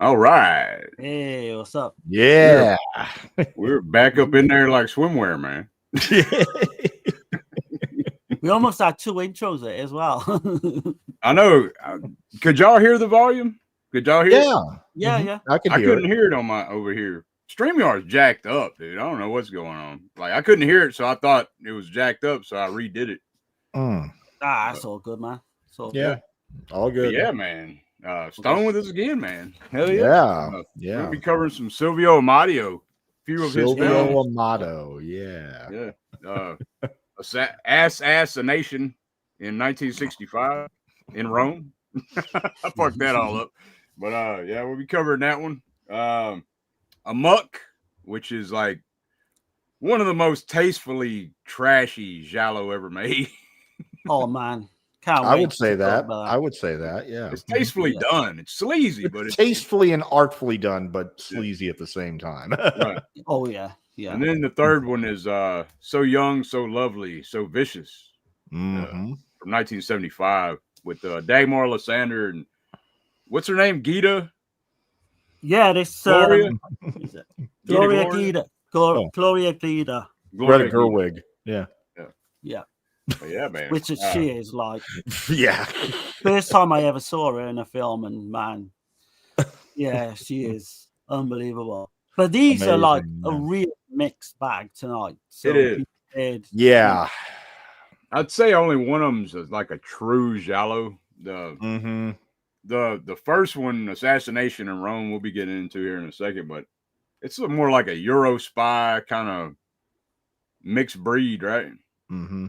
All right. Hey, what's up? Yeah. We're back up in there like swimwear, man. We almost had 2 intros there as well. I know. Could y'all hear the volume? Could y'all hear? Yeah, Mhm. yeah. I couldn't hear it on my over here. StreamYard's jacked up, dude. I don't know what's going on. Like I couldn't hear it, so I thought it was jacked up, so I redid it. That's all good, man. So Yeah. All But good. yeah, man. Stone with us again, man. Hell yeah. Yeah. We're gonna be covering some Silvio Amadio, a few of his Silvio films. Amadio. Yeah. Yeah. Assassination in 1965 in Rome. I fucked that all up. But yeah, we'll be covering that one. Amuck, which is like one of the most tastefully trashy giallo ever made. oh man. Can't I wait would say to talk that. about I would say that. Yeah. It's tastefully done. It's sleazy, but it's tastefully and artfully done, but sleazy at the same time. right. Oh yeah. Yeah. And then the third one is So Young, So Lovely, So Vicious Mhm. from 1975 with Dagmar Lysander and what's her name? Gita? Yeah, this Gloria? is it? Gloria? Gloria Gita. Oh. Gloria Gita. Gloria Greta Gerwig. Yeah. Yeah. Oh, yeah, man. Which is she is like Yeah. first time I ever saw her in a film, and man, yeah, she is unbelievable. But these are like a real mixed bag tonight. So It is. Yeah. I'd say only one of them's like a true giallo. The first one, Assassination in Rome, we'll be getting into here in a second, but it's more like a Euro spy kind of mixed breed, right? Mm-hmm.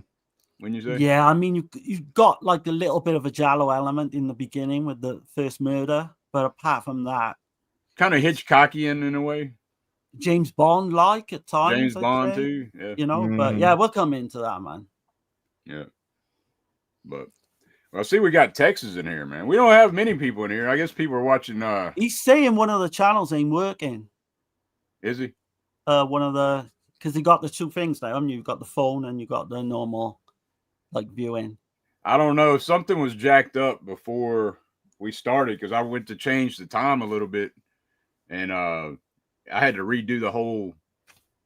When you say, yeah, I mean you've got like a little bit of a giallo element in the beginning with the first murder, but apart from that, kind of Hitchcockian in a way. James Bond like at times. James I'd Bond say, too, yeah. You know, but yeah, we'll come into that, man. Yeah, but well, see, we got Texas in here, man. We don't have many people in here. I guess people are watching. He's saying one of the channels ain't working. Is he? One of the because he got the 2 things now. I mean, you've got the phone and you got the normal like viewing. I don't know. Something was jacked up before we started because I went to change the time a little bit, and I had to redo the whole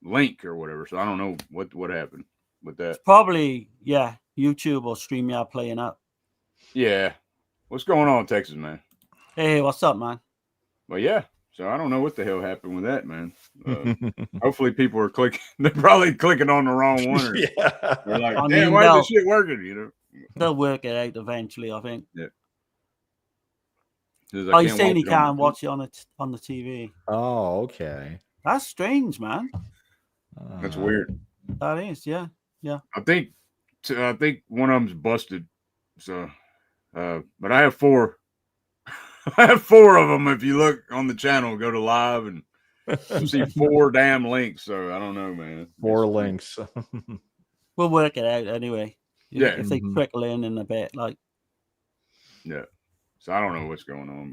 link or whatever. So I don't know what happened with that. It's probably YouTube or StreamYard playing up. Yeah, what's going on, Texas, man? Hey, what's up, man? Well, yeah. So I don't know what the hell happened with that, man. Hopefully people are clicking. They're probably clicking on the wrong one. Or, they're like, damn, why is this shit working? You know, they'll work it out eventually, I think. Yeah. He's saying he can't watch it on the TV. Oh, okay. That's strange, man. That's weird. That is, yeah. I think one of them's busted. So, but I have 4. I have 4 of them. If you look on the channel, go to live and you'll see 4 damn links. So I don't know, man. 4 links. We'll work it out anyway. Yeah. If they trickle in a bit, like. Yeah. So I don't know what's going on,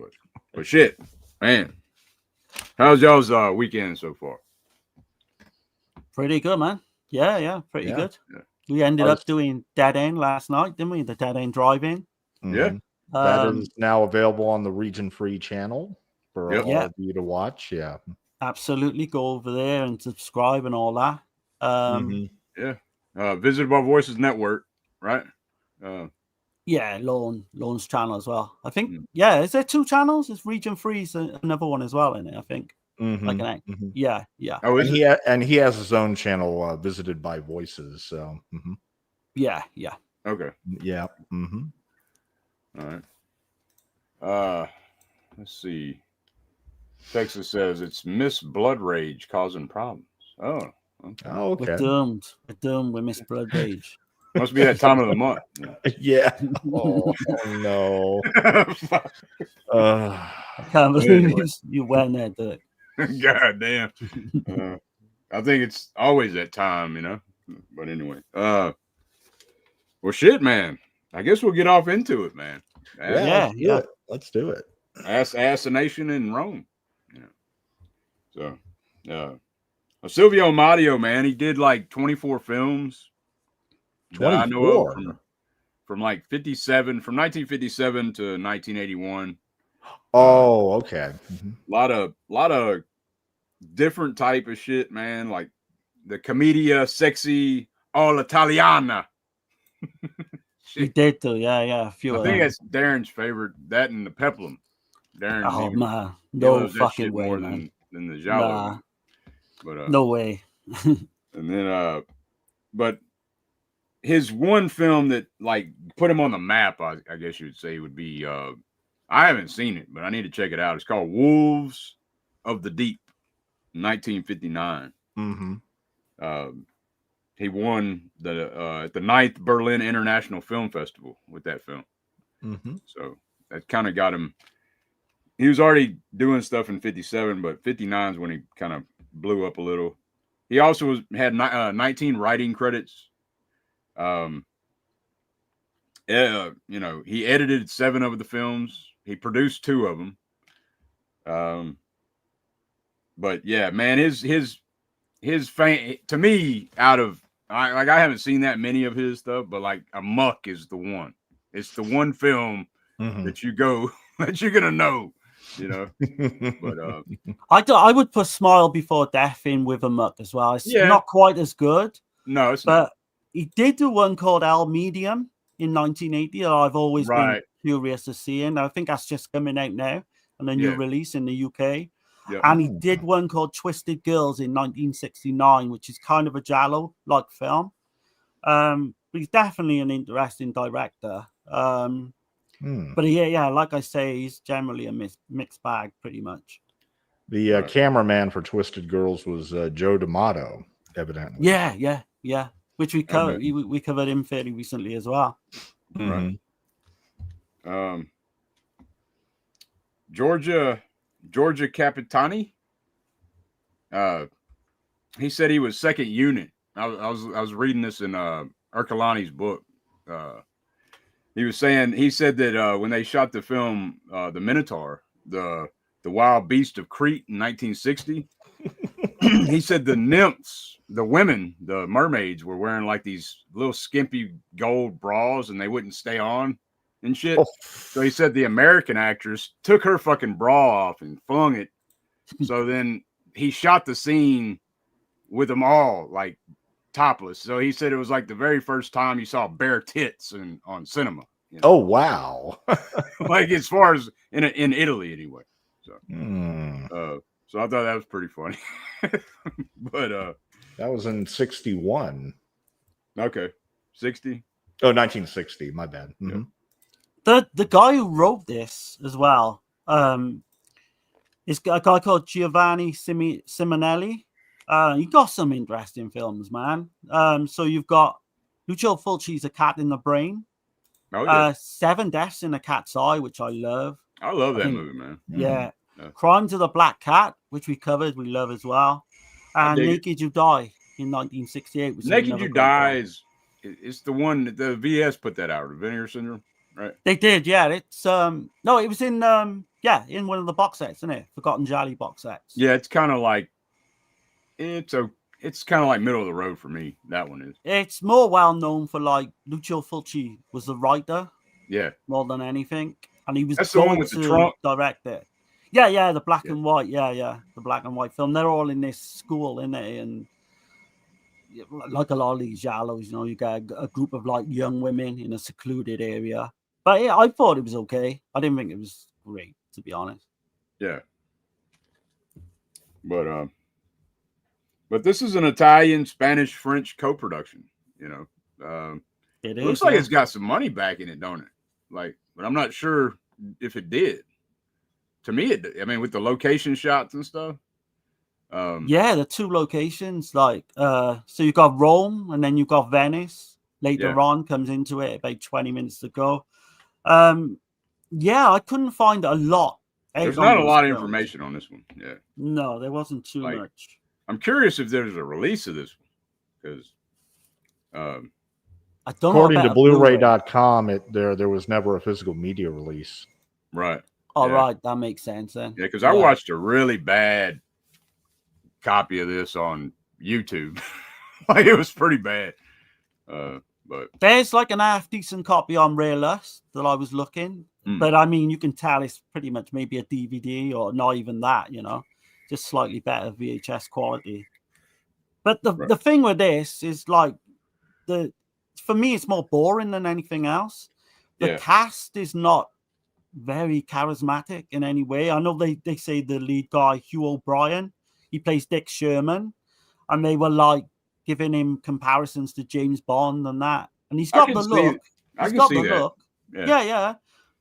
but shit, man. How's y'all's weekend so far? Pretty good, man. Yeah, pretty good. Yeah. We ended up doing Dead End last night, didn't we? The Dead End drive-in. Yeah. That is now available on the Region Free channel for all of you to watch. Yeah. Absolutely. Go over there and subscribe and all that. Yeah. Visited by Voices Network, right? Yeah, Lorne's channel as well. I think, is there 2 channels? It's Region Free's another one as well in it, I think. Yeah. Oh, and he has his own channel, Visited by Voices. So, yeah. Okay. Yeah. All right. Let's see. Texas says it's Miss Blood Rage causing problems. Oh, okay. We're doomed with Miss Blood Rage. Must be that time of the month. Yeah. Oh no. I can't believe you went there, Dirk. God damn. I think it's always that time, you know. But anyway. Well, shit, man. I guess we'll get off into it, man. Let's do it. Assassination in Rome. Yeah. So, Silvio Amadio, man, he did like 24 films. 24? I know of from like 57, from 1957 to 1981. Oh, okay. A lot of different type of shit, man. Like the commedia sexy all'italiana. He did too, yeah. A few I of think them. that's Darren's favorite. That and the peplum. Darren, Oh man, he no loves that fucking shit way, more man. than the giallo. Nah, But no way. and then but his one film that like put him on the map, I guess you would say, would be I haven't seen it, but I need to check it out. It's called Wolves of the Deep, 1959. He won the 9th Berlin International Film Festival with that film. So that kind of got him. He was already doing stuff in 57, but 59 is when he kind of blew up a little. He also had 19 writing credits. He edited 7 of the films. He produced 2 of them. But yeah, man, his fame to me, I haven't seen that many of his stuff, but like Amuck is the one. It's the one film that you go that you're gonna know, you know. But I would put Smile Before Death in with Amuck as well. It's not quite as good. No, it's but not. He did do one called El Medium in 1980 that I've always been curious to see, and I think that's just coming out now on a new release in the UK. And he did one called Twisted Girls in 1969, which is kind of a giallo-like film. But he's definitely an interesting director. But yeah, like I say, he's generally a mixed bag, pretty much. The cameraman for Twisted Girls was Joe D'Amato, evidently. Yeah. Which we covered. We covered him fairly recently as well. Right. Georgia Capitani. He said he was second unit. I was reading this in Ercolani's book. He said that when they shot the film The Minotaur, the wild beast of Crete in 1960, he said the nymphs, the women, the mermaids were wearing like these little skimpy gold bras and they wouldn't stay on and shit. So he said the American actress took her fucking bra off and flung it. So then he shot the scene with them all like topless. So he said it was like the very first time you saw bare tits on cinema. You know? Oh wow! Like as far as in Italy anyway. So, so I thought that was pretty funny. But that was in 61. Okay, 60. Oh, 1960. My bad. The guy who wrote this as well is a guy called Giovanni Simonelli. He got some interesting films, man. So you've got Lucio Fulci's A Cat in the Brain. Oh, yeah. 7 Deaths in a Cat's Eye, which I love. I love that movie, man. Yeah. Crimes of the Black Cat, which we covered, we love as well. And Naked You Die in 1968. Naked You Die it's the one that the VS put that out, Vinegar Syndrome, right? They did, yeah. It's no, it was in in one of the box sets, isn't it? Forgotten Jolly box sets. Yeah, it's kind of like it's kind of like middle of the road for me. That one is. It's more well known for like Lucio Fulci was the writer. Yeah. More than anything, and he was that's the one with the trunk. Direct it. Yeah, the black and white. Yeah, the black and white film. They're all in this school, in it, and like a lot of these giallos, you know, you got a group of like young women in a secluded area. But yeah, I thought it was okay. I didn't think it was great, to be honest. Yeah. But this is an Italian, Spanish, French co-production. You know, it looks like it's got some money back in it, don't it? Like, but I'm not sure if it did. To me, with the location shots and stuff. Yeah, the 2 locations, like so you've got Rome and then you've got Venice. Later on comes into it about 20 minutes to go. I couldn't find a lot. There's not a lot of information on this one. Yeah. No, there wasn't too much. I'm curious if there's a release of this one because I don't according to Blu-ray.com, there was never a physical media release. Right. All right, that makes sense then. Yeah, because I watched a really bad copy of this on YouTube. Like it was pretty bad. But there's like an half decent copy on Rare Lust that I was looking. But I mean, you can tell it's pretty much maybe a DVD or not even that, you know, just slightly better VHS quality. But the thing with this is like for me, it's more boring than anything else. The cast is not very charismatic in any way. I know they say the lead guy, Hugh O'Brien, he plays Dick Sherman, and they were like giving him comparisons to James Bond and that. And he's got the look. He's got the look. Yeah.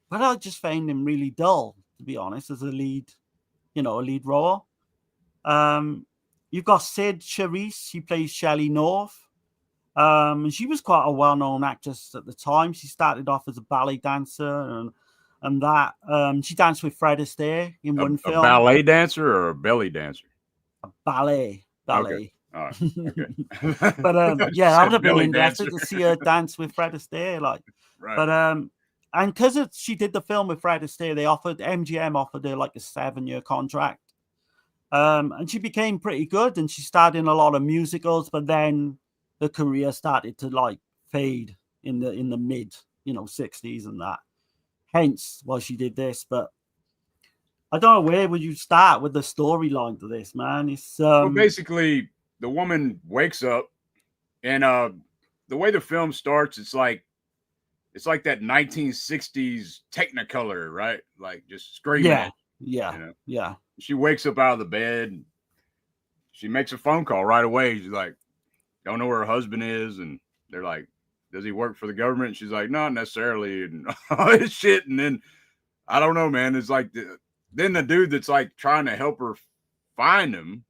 But I just found him really dull, to be honest, as a lead, you know, a lead role. You've got Sid Charisse. She plays Shelley North. And she was quite a well-known actress at the time. She started off as a ballet dancer and that. She danced with Fred Astaire in one film. A ballet dancer or a belly dancer? A ballet. Okay. All right. Okay. But yeah, I would have been interested to see her dance with Fred Astaire. Like, but and because she did the film with Fred Astaire, MGM offered her like a 7-year contract. And she became pretty good, and she starred in a lot of musicals, but then her career started to like fade in the mid, you know, 60s and that. Hence why she did this. But I don't know, where would you start with the storyline to this, man? It's well, basically the woman wakes up, and the way the film starts, it's like that 1960s Technicolor, right? Like just screaming. Yeah. You know? She wakes up out of the bed. She makes a phone call right away. She's like, don't know where her husband is. And they're like, does he work for the government? And she's like, not necessarily. And all this shit. And then, I don't know, man. It's like, then the dude that's like trying to help her find him,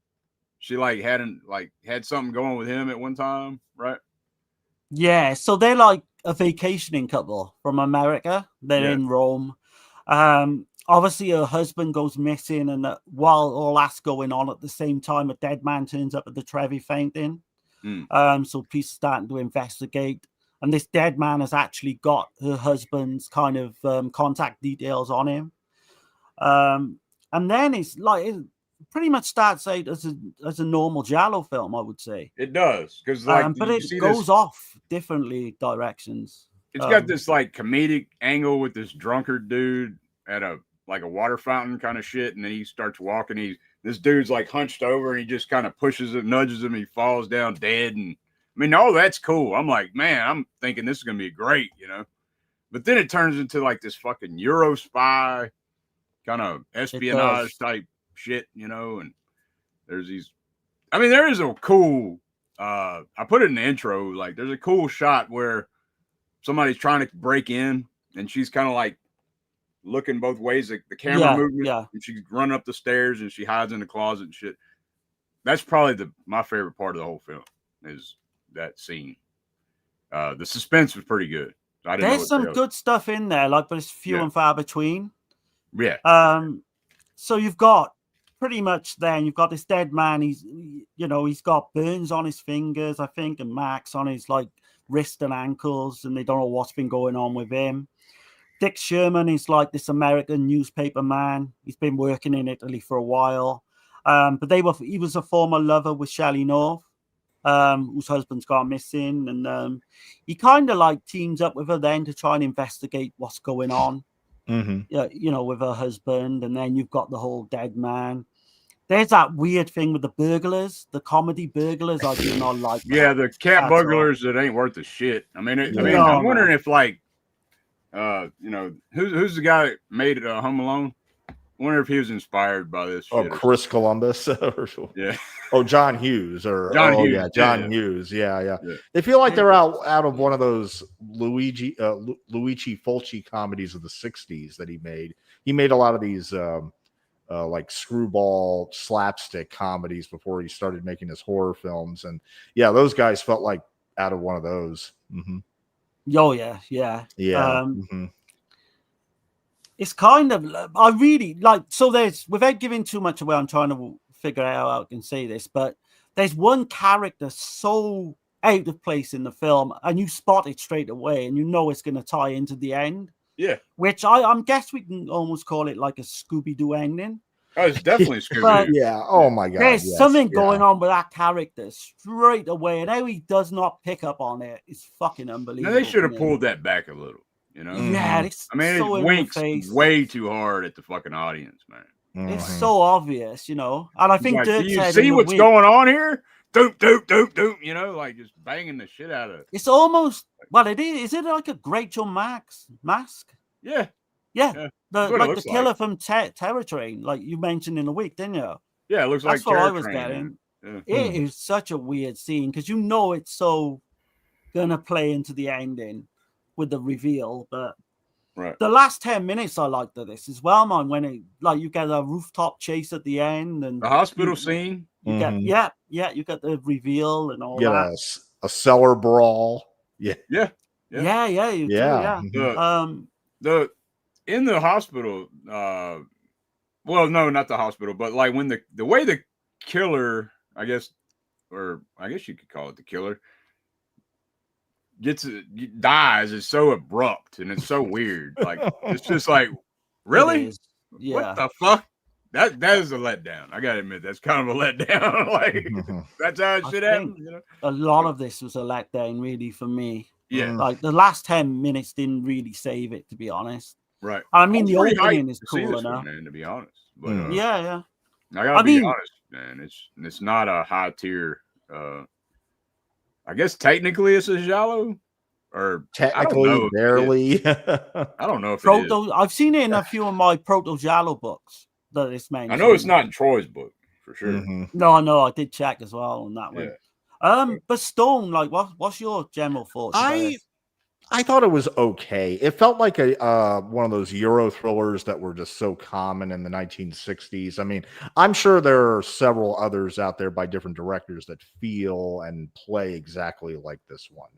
she like had something going with him at one time, right? Yeah. So they're like a vacationing couple from America. They're in Rome. Obviously, her husband goes missing, and while all that's going on, at the same time, a dead man turns up at the Trevi Fountain. So police are starting to investigate, and this dead man has actually got her husband's kind of contact details on him. And then it's like it pretty much starts out as a normal giallo film, I would say. It does, because like, but it goes off differently directions. It's got this like comedic angle with this drunkard dude at a water fountain kind of shit, and then he starts walking. This dude's like hunched over, and he just kind of pushes it, nudges him, he falls down dead. And I mean, oh, that's cool. I'm like, man, I'm thinking this is gonna be great, you know. But then it turns into like this fucking Euro spy kind of espionage type shit, you know. And there's these, I mean, there is a cool. I put it in the intro. Like, there's a cool shot where somebody's trying to break in, and she's kind of like looking both ways, like the camera movement, and she's running up the stairs, and she hides in the closet and shit. That's probably my favorite part of the whole film, is that scene. The suspense was pretty good. There's some good stuff in there, like, but it's few and far between. Yeah. So you've got pretty much you've got this dead man. He's got burns on his fingers, I think, and marks on his like wrist and ankles, and they don't know what's been going on with him. Dick Sherman is like this American newspaper man. He's been working in Italy for a while. But he was a former lover with Shelley North, whose husband's gone missing. And he kind of like teams up with her then to try and investigate what's going on, you know, with her husband. And then you've got the whole dead man. There's that weird thing with the burglars, the comedy burglars. I do not like that. Yeah, the cat burglars that ain't worth a shit. I mean, I'm wondering if like, you know, who's the guy that made Home Alone? I wonder if he was inspired by this. Oh, Chris Columbus. Yeah. Oh, John Hughes John Hughes. Yeah, John Hughes. Yeah. They feel like they're out of one of those Luigi Fulci comedies of the 60s that he made. He made a lot of these like screwball slapstick comedies before he started making his horror films. And yeah, those guys felt like out of one of those. Oh, yeah. It's kind of, I really like, so there's, without giving too much away, I'm trying to figure out how I can say this, but there's one character so out of place in the film, and you spot it straight away, and you know it's going to tie into the end. Yeah. Which I guess we can almost call it like a Scooby-Doo ending. Oh, it's definitely Scooby-Doo. Yeah. Oh my God. There's something going on with that character straight away, and how he does not pick up on it is fucking unbelievable. Now, they should have pulled that back a little. You know? Yeah, it's I mean, so it in winks the face. way too hard at the fucking audience, man. It's so obvious, you know. And I think like, Dirk do you said see in the what's week, going on here? Doop, doop, doop, doop. You know, like just banging the shit out of it. It's almost, well, it is. Is it like a Rachel mask? Yeah. Yeah. The killer like. from Terror Train, like you mentioned in the week, didn't you? Yeah, it looks That's like what I Terror was Train, getting. Yeah. It is such a weird scene because you know it's so gonna play into the ending with the reveal, but the last 10 minutes I liked of this as well, man. When it like you get a rooftop chase at the end and the hospital scene, you get you get the reveal and all that. A cellar brawl, you do, the in the hospital, well, no, not the hospital, but like when the way the killer, I guess you could call it the killer, dies is so abrupt and it's so weird. Like it's just like, really? Yeah. What the fuck? That is a letdown. I gotta admit, that's kind of a letdown. Like that's how it should happen. You know? A lot of this was a letdown, really, for me. Yeah. Like the last 10 minutes didn't really save it, to be honest. Right. I mean, the opening is cool enough. Man, to be honest. But yeah. I gotta be honest, man. It's not a high tier. I guess technically it's a giallo, or technically barely. I don't know if it is. I've seen it in a few of my proto giallo books that it's mentioned. I know it's not in Troy's book for sure. No, I did check as well on that one. But Stone, like, what's your general thoughts? I thought it was okay. It felt like a one of those Euro thrillers that were just so common in the 1960s. I mean, I'm sure there are several others out there by different directors that feel and play exactly like this one.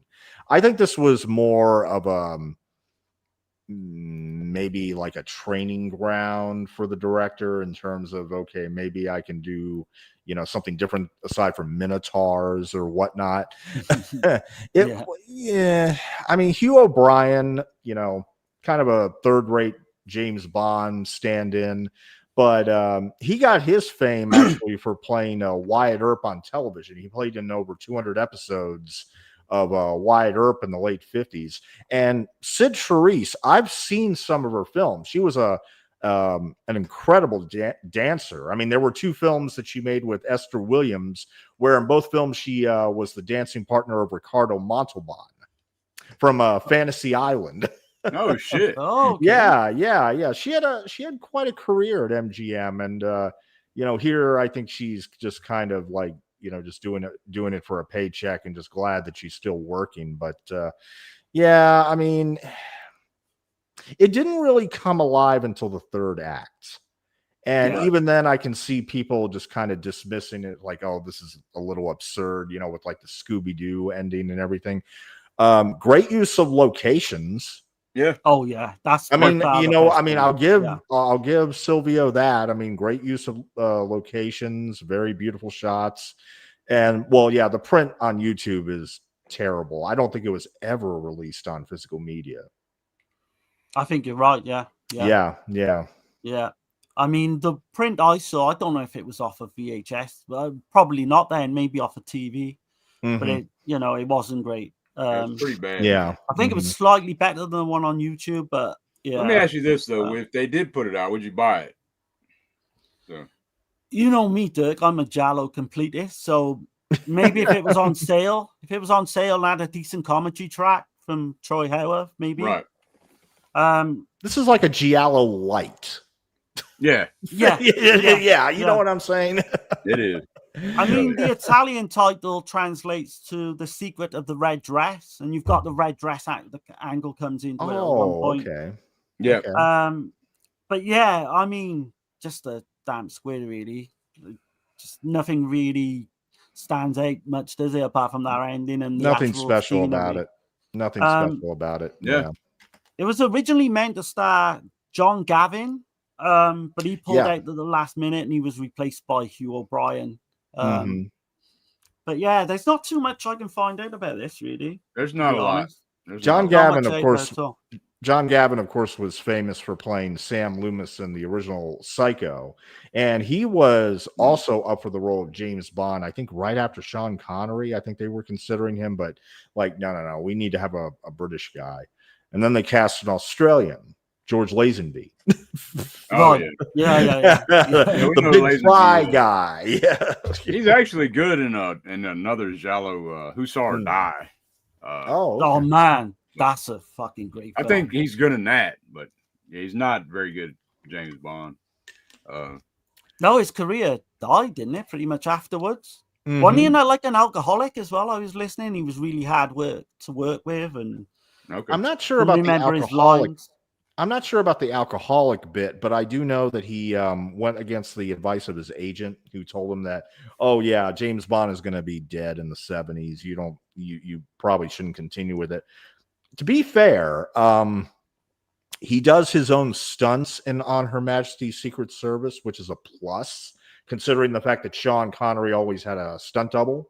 I think this was more of a maybe like a training ground for the director in terms of, okay, maybe I can do, you know, something different aside from minotaurs or whatnot. Yeah. I mean, Hugh O'Brien, you know, kind of a third-rate James Bond stand-in, but he got his fame actually for playing Wyatt Earp on television. He played in over 200 episodes of Wyatt Earp in the late 50s. And Sid Charisse, I've seen some of her films. She was an incredible dancer. I mean, there were two films that she made with Esther Williams, where in both films she was the dancing partner of Ricardo Montalban from Fantasy Island. Oh shit! Oh okay. Yeah. She had quite a career at MGM, and you know, here I think she's just kind of like, you know, just doing it for a paycheck and just glad that she's still working. But yeah, I mean, it didn't really come alive until the third act. And even then I can see people just kind of dismissing it like, oh, this is a little absurd, you know, with like the Scooby-Doo ending and everything. Great use of locations. Yeah. Oh yeah. That's, I mean, you know, I mean, I'll give Silvio that. I mean, great use of locations, very beautiful shots. And well, yeah, the print on YouTube is terrible. I don't think it was ever released on physical media. I think you're right. Yeah. I mean, the print I saw, I don't know if it was off of VHS, but probably not then, maybe off of TV. But it, you know, it wasn't great. It's pretty bad. Yeah. I think it was slightly better than the one on YouTube, but yeah. Let me ask you this though. If they did put it out, would you buy it? So you know me, Dirk, I'm a giallo completist, so maybe if it was on sale, and had a decent commentary track from Troy Howarth, maybe. Right. This is like a giallo light. Yeah. Yeah. You know what I'm saying? It is. I mean, the Italian title translates to The Secret of the Red Dress, and you've got the red dress the angle comes into it at one point. Okay. Yeah. Okay. But yeah, I mean, just a damn squid, really. Just nothing really stands out much, does it? Apart from that ending and nothing special about it. Nothing special about it. Yeah. It was originally meant to star John Gavin, but he pulled out at the last minute, and he was replaced by Hugh O'Brien. But yeah, there's not too much I can find out about this, really. There's not a lot. John Gavin, of course, was famous for playing Sam Loomis in the original Psycho, and he was also up for the role of James Bond. I think right after Sean Connery. I think they were considering him, but like, no, we need to have a British guy. And then they cast an Australian, George Lazenby. Oh, yeah. The big fry guy. Yeah. He's actually good in another giallo, Who Saw Her Die. Oh, man. That's a fucking great film. I think he's good in that, but he's not very good at James Bond. No, his career died, didn't it? Pretty much afterwards. Wasn't he like an alcoholic as well? I was listening. He was really hard to work with, and I'm not sure about the alcoholic. I'm not sure about the alcoholic bit, but I do know that he went against the advice of his agent, who told him that, oh yeah, James Bond is going to be dead in the 70s. You probably shouldn't continue with it. To be fair, he does his own stunts on Her Majesty's Secret Service, which is a plus, considering the fact that Sean Connery always had a stunt double.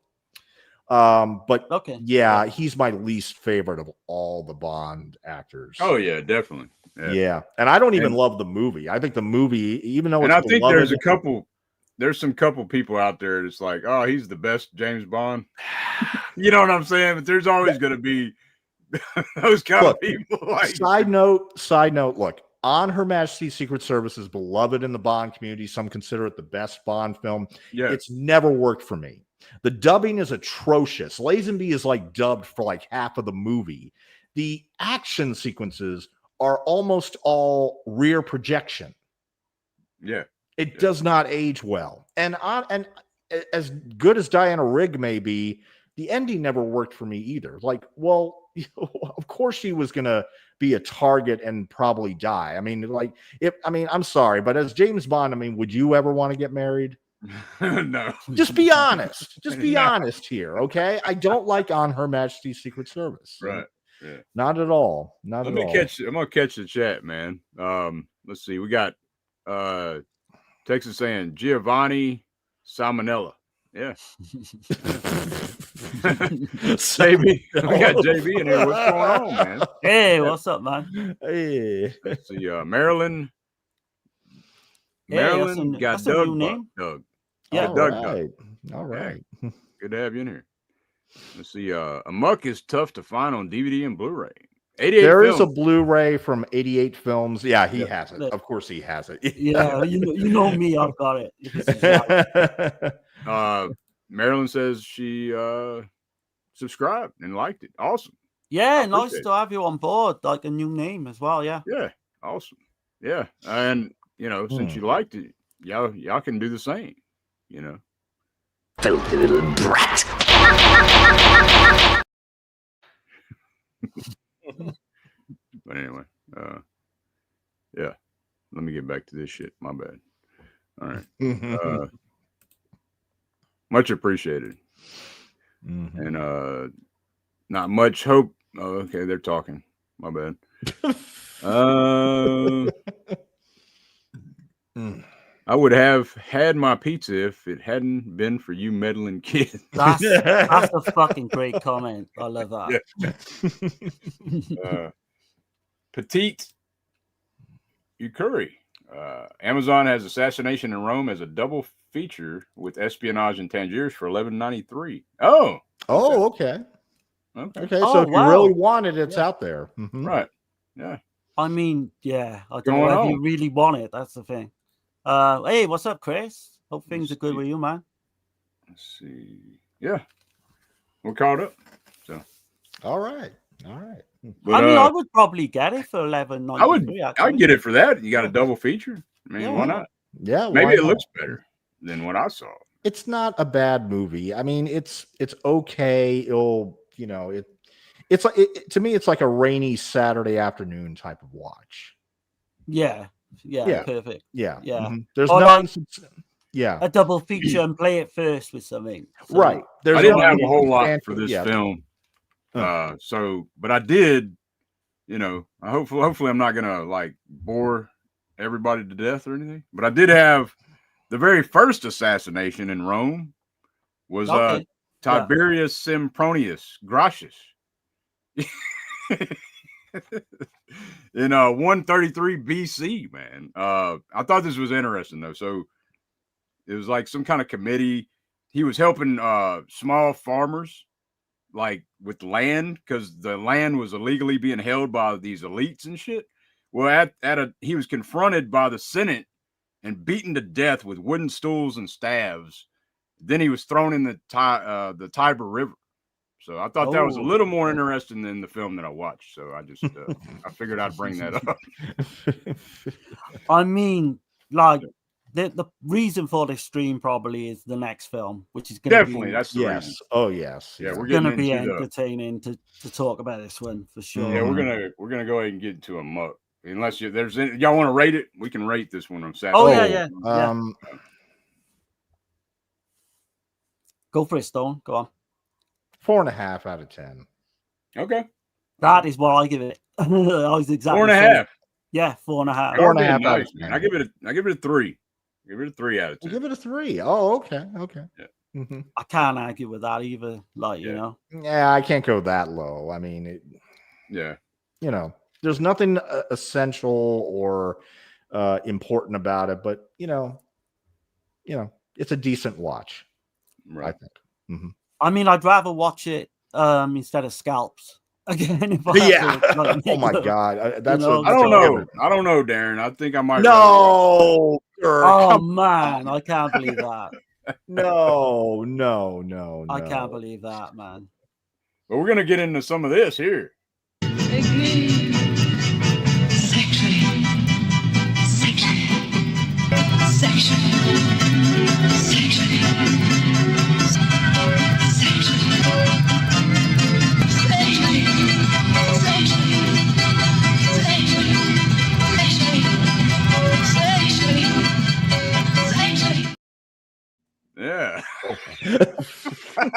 But yeah, he's my least favorite of all the Bond actors. Oh yeah, definitely. Yeah. And I don't even love the movie. I think the movie, even though I think there's some couple people out there that's like, oh, he's the best James Bond. You know what I'm saying? But there's always going to be those kind of people. Like, side note, look, On Her Majesty's Secret Service is beloved in the Bond community. Some consider it the best Bond film. Yeah. It's never worked for me. The dubbing is atrocious. Lazenby is like dubbed for like half of the movie. The action sequences are almost all rear projection. Yeah. It does not age well. And as good as Diana Rigg may be, the ending never worked for me either. Like, well, of course she was going to be a target and probably die. I mean, I'm sorry, but as James Bond, I mean, would you ever want to get married? No. Just be honest. Just be honest here, okay? I don't like On Her Majesty's Secret Service. Right. Yeah. Not at all. I'm gonna catch the chat, man. Let's see. We got Texas saying Giovanni Salmonella. Yeah. JB. We got JB in here. What's going on, man? Hey, what's up, man? Hey. Let's see. Maryland. Maryland got Doug. Doug. Yeah, Doug. All right. Yeah. Good to have you in here. Let's see. Amuck is tough to find on DVD and Blu-ray. 88 There films. is a Bluray from 88 Films. Yeah, he has it. Of course he has it. Yeah, you know me. I've got it. Marilyn says she subscribed and liked it. Awesome. Yeah, nice to have you on board. Like a new name as well. Yeah. Yeah. Awesome. Yeah. And, since you liked it, y'all can do the same, Filthy little brat. But anyway, yeah. Let me get back to this shit. My bad. All right. Much appreciated. And not much hope. Oh, okay, they're talking. My bad. I would have had my pizza if it hadn't been for you meddling kids. That's a fucking great comment. I love that. Yeah. Petite Ukuri. Amazon has Assassination in Rome as a double feature with espionage in Tangiers for $11.93. Oh. Oh, okay. Okay. So if you really want it, it's out there. Right. Yeah. I mean, yeah. I don't know if you really want it. That's the thing. Hey, what's up, Chris? Hope things are good with you, man. Let's see. Yeah. We're caught up. So. All right. But, I would probably get it for $11.93. I'd get it for that. You got a double feature. I mean, why not? Yeah. Maybe it looks better than what I saw. It's not a bad movie. I mean, it's okay. It'll, it's like to me, it's like a rainy Saturday afternoon type of watch. Yeah. Perfect. Yeah. Mm-hmm. There's nothing. A double feature and play it first with something. So, right. I didn't have a whole lot for this film. But I did, hopefully I'm not gonna like bore everybody to death or anything. But I did have the very first assassination in Rome was Tiberius Sempronius Gracchus. In 133 BC, man. I thought this was interesting though. So it was like some kind of committee. He was helping small farmers like with land, because the land was illegally being held by these elites and shit. Well, he was confronted by the Senate and beaten to death with wooden stools and staves. Then he was thrown in the Tiber River. So I thought that was a little more interesting than the film that I watched. So I just I figured I'd bring that up. I mean, like the reason for this stream probably is the next film, which is going to be that's the reason. Oh yes, yeah, we're going to be entertaining to talk about this one for sure. Yeah, we're gonna go ahead and get into Amuck. Unless y'all want to rate it, we can rate this one on Saturday. Oh yeah. Go for it, Stone. Go on. 4.5 out of 10. Okay. That is what I give it. I was exactly 4.5. Yeah, 4.5. 4.5 out of 10. I give it a 3. Give it a 3 out of 10. Give it a 3. Oh, okay. Yeah. Mm-hmm. I can't argue with that either. Like, you know. Yeah, I can't go that low. I mean, there's nothing essential or important about it, but it's a decent watch. Right. I think. Mm-hmm. I mean, I'd rather watch it instead of Scalps again. Oh my god, I don't know. I don't know, Darren. I think I might. No. Oh man, I can't believe that. No. I can't believe that, man. But we're gonna get into some of this here. Yeah.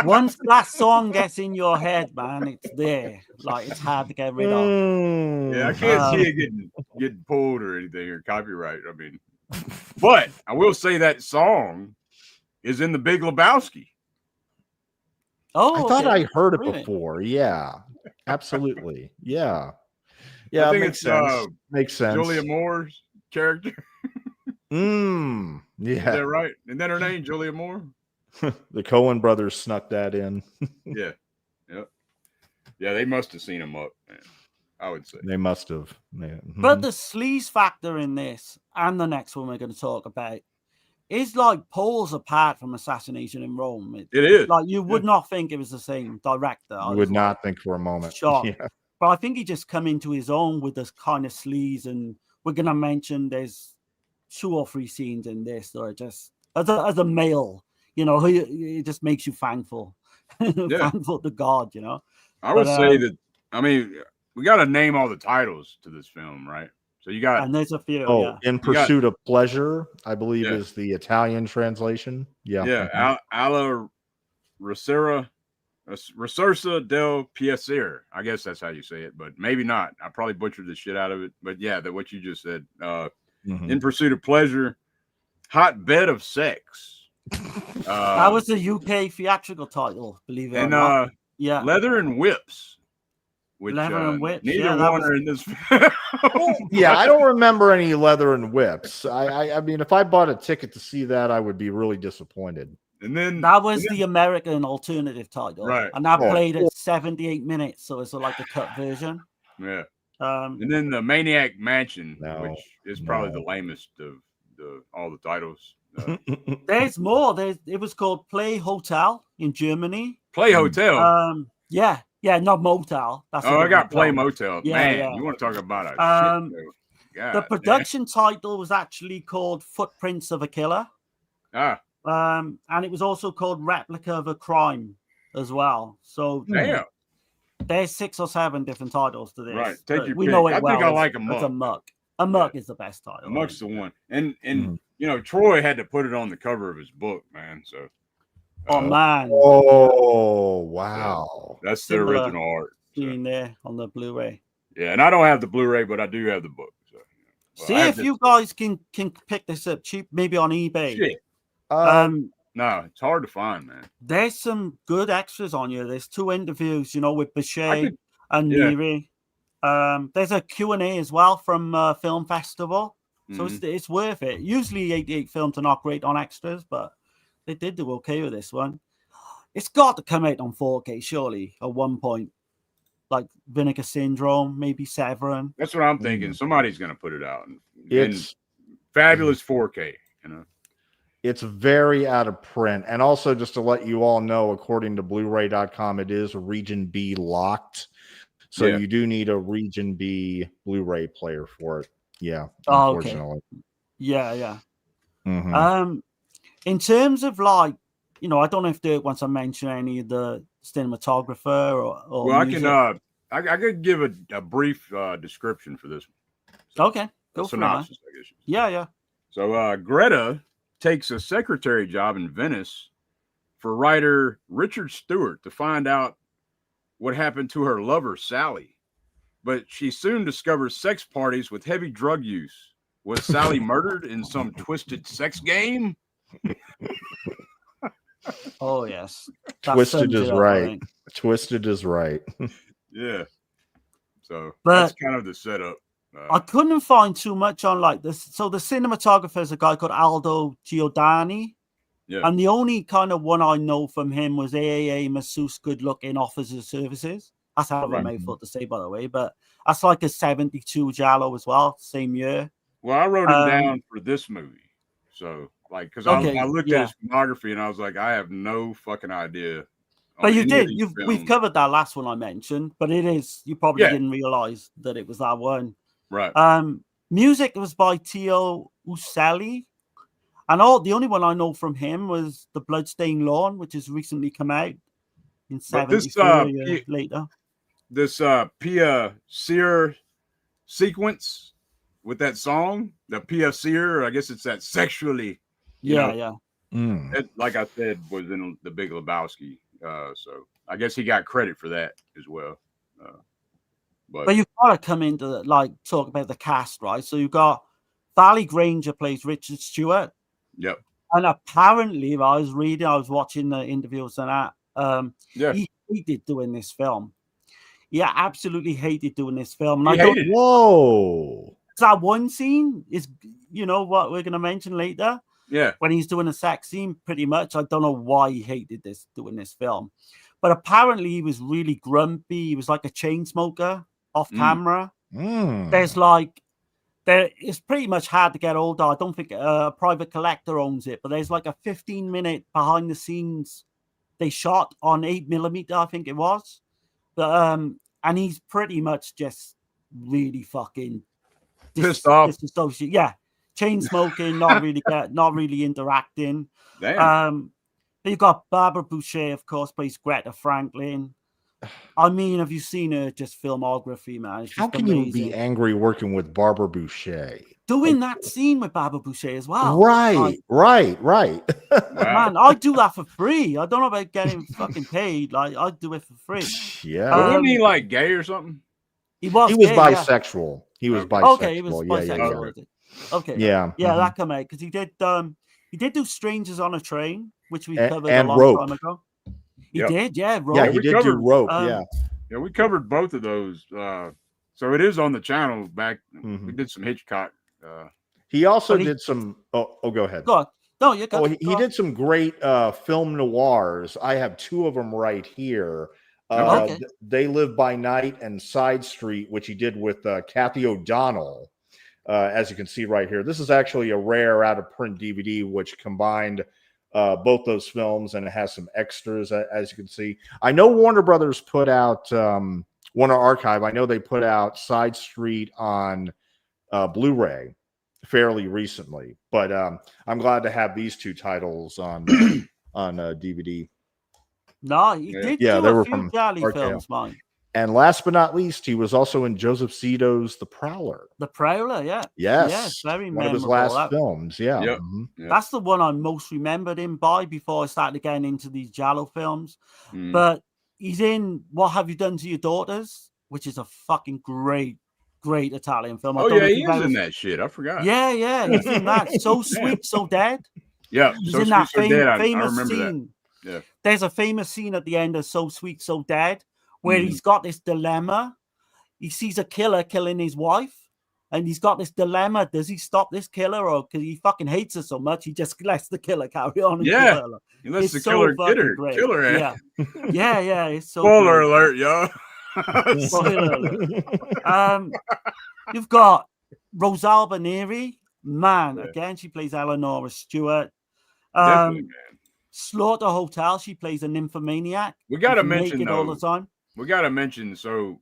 Once that song gets in your head, man, it's there. Like, it's hard to get rid of. Yeah, I can't see it getting pulled or anything or copyright. I mean, but I will say that song is in The Big Lebowski. Oh, I thought I heard it before. Yeah, absolutely. Yeah. I think makes sense. Makes sense. Julia Moore's character. Yeah. Is that right? Isn't that her name, Julia Moore? The Coen brothers snuck that in. Yeah. Yeah, they must have seen him up, man. I would say. They must have. Yeah. But the sleaze factor in this and the next one we're going to talk about is like poles apart from Assassination in Rome. It is. Like, you would not think it was the same director. You would not think for a moment. Shocked. Yeah. But I think he just come into his own with this kind of sleaze, and we're going to mention there's 2 or 3 scenes in this that are just, as a male, it just makes you thankful. Thankful to God, I would say that, I mean, we got to name all the titles to this film, right? So you got, and there's a few. In Pursuit of Pleasure, I believe is the Italian translation. Yeah. Alla Ricerca del Piacere. I guess that's how you say it, but maybe not. I probably butchered the shit out of it. But yeah, what you just said. In Pursuit of Pleasure, Hotbed of Sex. That was the UK theatrical title, believe it or not. Yeah. Leather and Whips. Which, Leather and Whips. Neither one are in this. Yeah, I don't remember any Leather and Whips. I mean, if I bought a ticket to see that, I would be really disappointed. And then that was the American alternative title, right? And that played at 78 minutes, so it's like a cut version. Yeah. And then the Maniac Mansion, which is probably the lamest of all the titles. There's more. It was called Play Hotel in Germany. Play Hotel. Yeah, not Motel. That's I got Play Motel. Yeah, man, you want to talk about a shit show. The production title was actually called Footprints of a Killer. And it was also called Replica of a Crime as well. So there's 6 or 7 different titles to this. Right. Take your we pick. know it I well. think I like Amuck. Amuck. Amuck is the best title. Amuck's the one. And Troy had to put it on the cover of his book, man. So oh man. Oh wow. That's the original art. In there on the Blu-ray. Yeah, and I don't have the Blu-ray, but I do have the book. So see if you guys can pick this up cheap, maybe on eBay. Shit. No, it's hard to find, man. There's some good extras on here. There's 2 interviews, with Bichet and Neri. There's a Q&A as well from Film Festival. So it's worth it. Usually 88 films are not great on extras, but they did do okay with this one. It's got to come out on 4K, surely, at one point. Like Vinegar Syndrome, maybe Severin. That's what I'm thinking. Somebody's going to put it out in It's fabulous 4K, you know. It's very out of print. And also, just to let you all know, according to Blu-ray.com, it is Region B locked. So you do need a Region B Blu-ray player for it. Yeah, unfortunately. Okay. Yeah. Mm-hmm. In terms of like, you know, I don't know if Dirk wants to mention any of the cinematographer or well, music. I could give a brief description for this one. So, okay, go for synopsis, I guess. Yeah. So Greta takes a secretary job in Venice for writer Richard Stewart to find out what happened to her lover, Sally. But she soon discovers sex parties with heavy drug use. Was Sally murdered in some twisted sex game? Oh, yes. Twisted is right. Twisted is right. Yeah. So that's kind of the setup. I couldn't find too much on like this. So the cinematographer is a guy called Aldo Giordani. Yeah. And the only kind of one I know from him was AAA Masseuse Good Looking Offers of Services. That's out of a mouthful to say, by the way. But that's like a 72 Giallo as well, same year. Well, I wrote him down for this movie. So, like, because I looked at his filmography and I was like, I have no fucking idea. But you did. We've covered that last one I mentioned, but it is. You probably didn't realize that it was that one. Right. Music was by Tio Uselli. And the only one I know from him was The Bloodstained Lawn, which has recently come out in 73 years later. This Pia Sear sequence with that song, the Pia Sear, I guess it's that sexually. Yeah. It, like I said, was in The Big Lebowski. So I guess he got credit for that as well. But you've got to come into talk about the cast, right? So you've got Valley Granger plays Richard Stewart. Yep. And apparently, I was watching the interviews and that. He hated doing this film. He absolutely hated doing this film. And Whoa. That one scene is, you know, what we're going to mention later. Yeah. When he's doing a sex scene, pretty much. I don't know why he hated doing this film. But apparently, he was really grumpy. He was like a chain smoker off camera. It's pretty much hard to get older. I don't think a Private Collector owns it, but there's like a 15-minute behind the scenes they shot on 8mm, I think it was. But and he's pretty much just really fucking pissed off. Yeah, chain smoking, not really interacting. Damn. But you've got Barbara Boucher, of course, plays Greta Franklin. I mean, have you seen her just filmography, man? It's just How can amazing. you be angry working with Barbara Boucher? Doing that scene with Barbara Boucher as well. Right. Man, I do that for free. I don't know about getting fucking paid. Like, I do it for free. Yeah. But wasn't he like gay or something? He was bisexual. He was bisexual. Okay, he was bisexual. Yeah. Okay. Yeah. That come out because he did do Strangers on a Train, which we covered and a long time ago. He did, Rope. Yeah, he did do Rope, Yeah, we covered both of those. So it is on the channel back. We did some Hitchcock. He also did some. Oh, go ahead. Go on. No, you go. He did some great film noirs. I have two of them right here. They Live by Night and Side Street, which he did with Kathy O'Donnell. As you can see right here, this is actually a rare out of print DVD, which combined both those films, and it has some extras, as you can see. I know Warner Brothers put out Warner Archive. I know they put out Side Street on Blu-ray fairly recently, but I'm glad to have these two titles on DVD. No, he did do a few Jolly films, man. And last but not least, he was also in Joseph Zito's The Prowler. The Prowler, yeah. Yes, very one of his last films, yeah. Yep. Mm-hmm. That's the one I most remembered him by before I started getting into these Giallo films. But he's in What Have You Done to Your Daughters, which is a fucking great Italian film. Oh, yeah, he is in that shit. I forgot. Yeah, he's in that. So Sweet, So Dead. Yeah, he's So in Sweet, that So Dead. I famous remember scene. that. Yeah. There's a famous scene at the end of So Sweet, So Dead where he's got this dilemma. He sees a killer killing his wife, And he's got this dilemma. Does he stop this killer, or because he fucking hates her so much, he just lets the killer carry on and kill her? Like, he lets the killer get her. Killer yeah. Yeah. It's so spoiler alert, y'all. Spoiler alert. You've got Rosalba Neri. Man, again, she plays Eleanor Stewart. Definitely, man. Slaughter Hotel, she plays a nymphomaniac. We got to mention naked all the time. We got to mention, so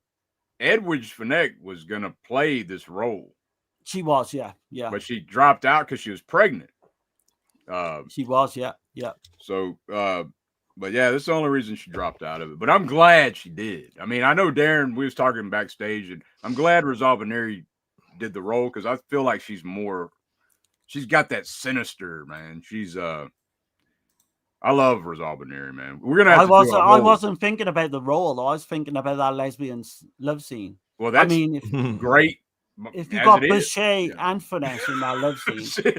Edwidge Fenech was going to play this role. She was, yeah. But she dropped out because she was pregnant. She was, yeah. So, but yeah, that's the only reason she dropped out of it. But I'm glad she did. I mean, I know Darren, we was talking backstage, and I'm glad Rosalba Neri did the role because I feel like she's got that sinister, man. She's I love Rosalba Neri, man. We're gonna have I wasn't thinking about the role. I was thinking about that lesbian love scene. Well, that's great. If you got Boucher and Finesse in that love scene,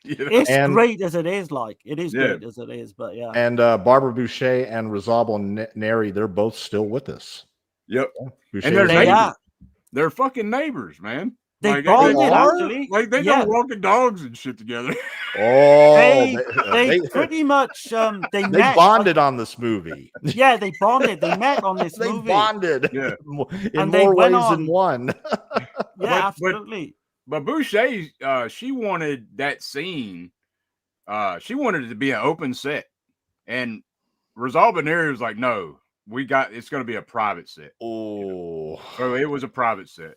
it's great as it is. Like it is great as it is, but yeah. And Barbara Boucher and Rosalba Neri, they're both still with us. Yep, Boucher and they're neighbors. They're fucking neighbors, man. They bonded, actually. Like they go walking dogs and shit together. Oh, they pretty much they met, bonded on this movie. Yeah, they bonded. They met on this movie. They bonded. Yeah. In more ways than one. Yeah, absolutely. But Boucher, she wanted that scene. She wanted it to be an open set, and Rosalba Neri was like, "No, it's going to be a private set." Oh, so it was a private set.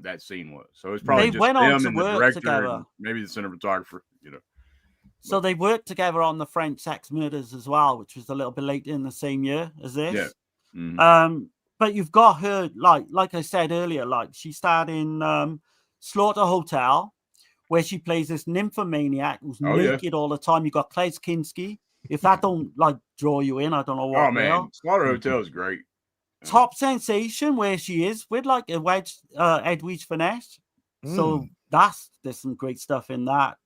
That scene was. So it's probably just them and the director and maybe the cinematographer, So they worked together on the French Sex Murders as well, which was a little bit later in the same year as this. Yeah. Mm-hmm. But you've got her, like I said earlier, like she starred in Slaughter Hotel, where she plays this nymphomaniac who's naked all the time. You got Klaus Kinski. If that don't draw you in, I don't know what. Oh man, Slaughter Hotel is great. Top Sensation, where she is with Edwidge Finesse. So there's some great stuff in that.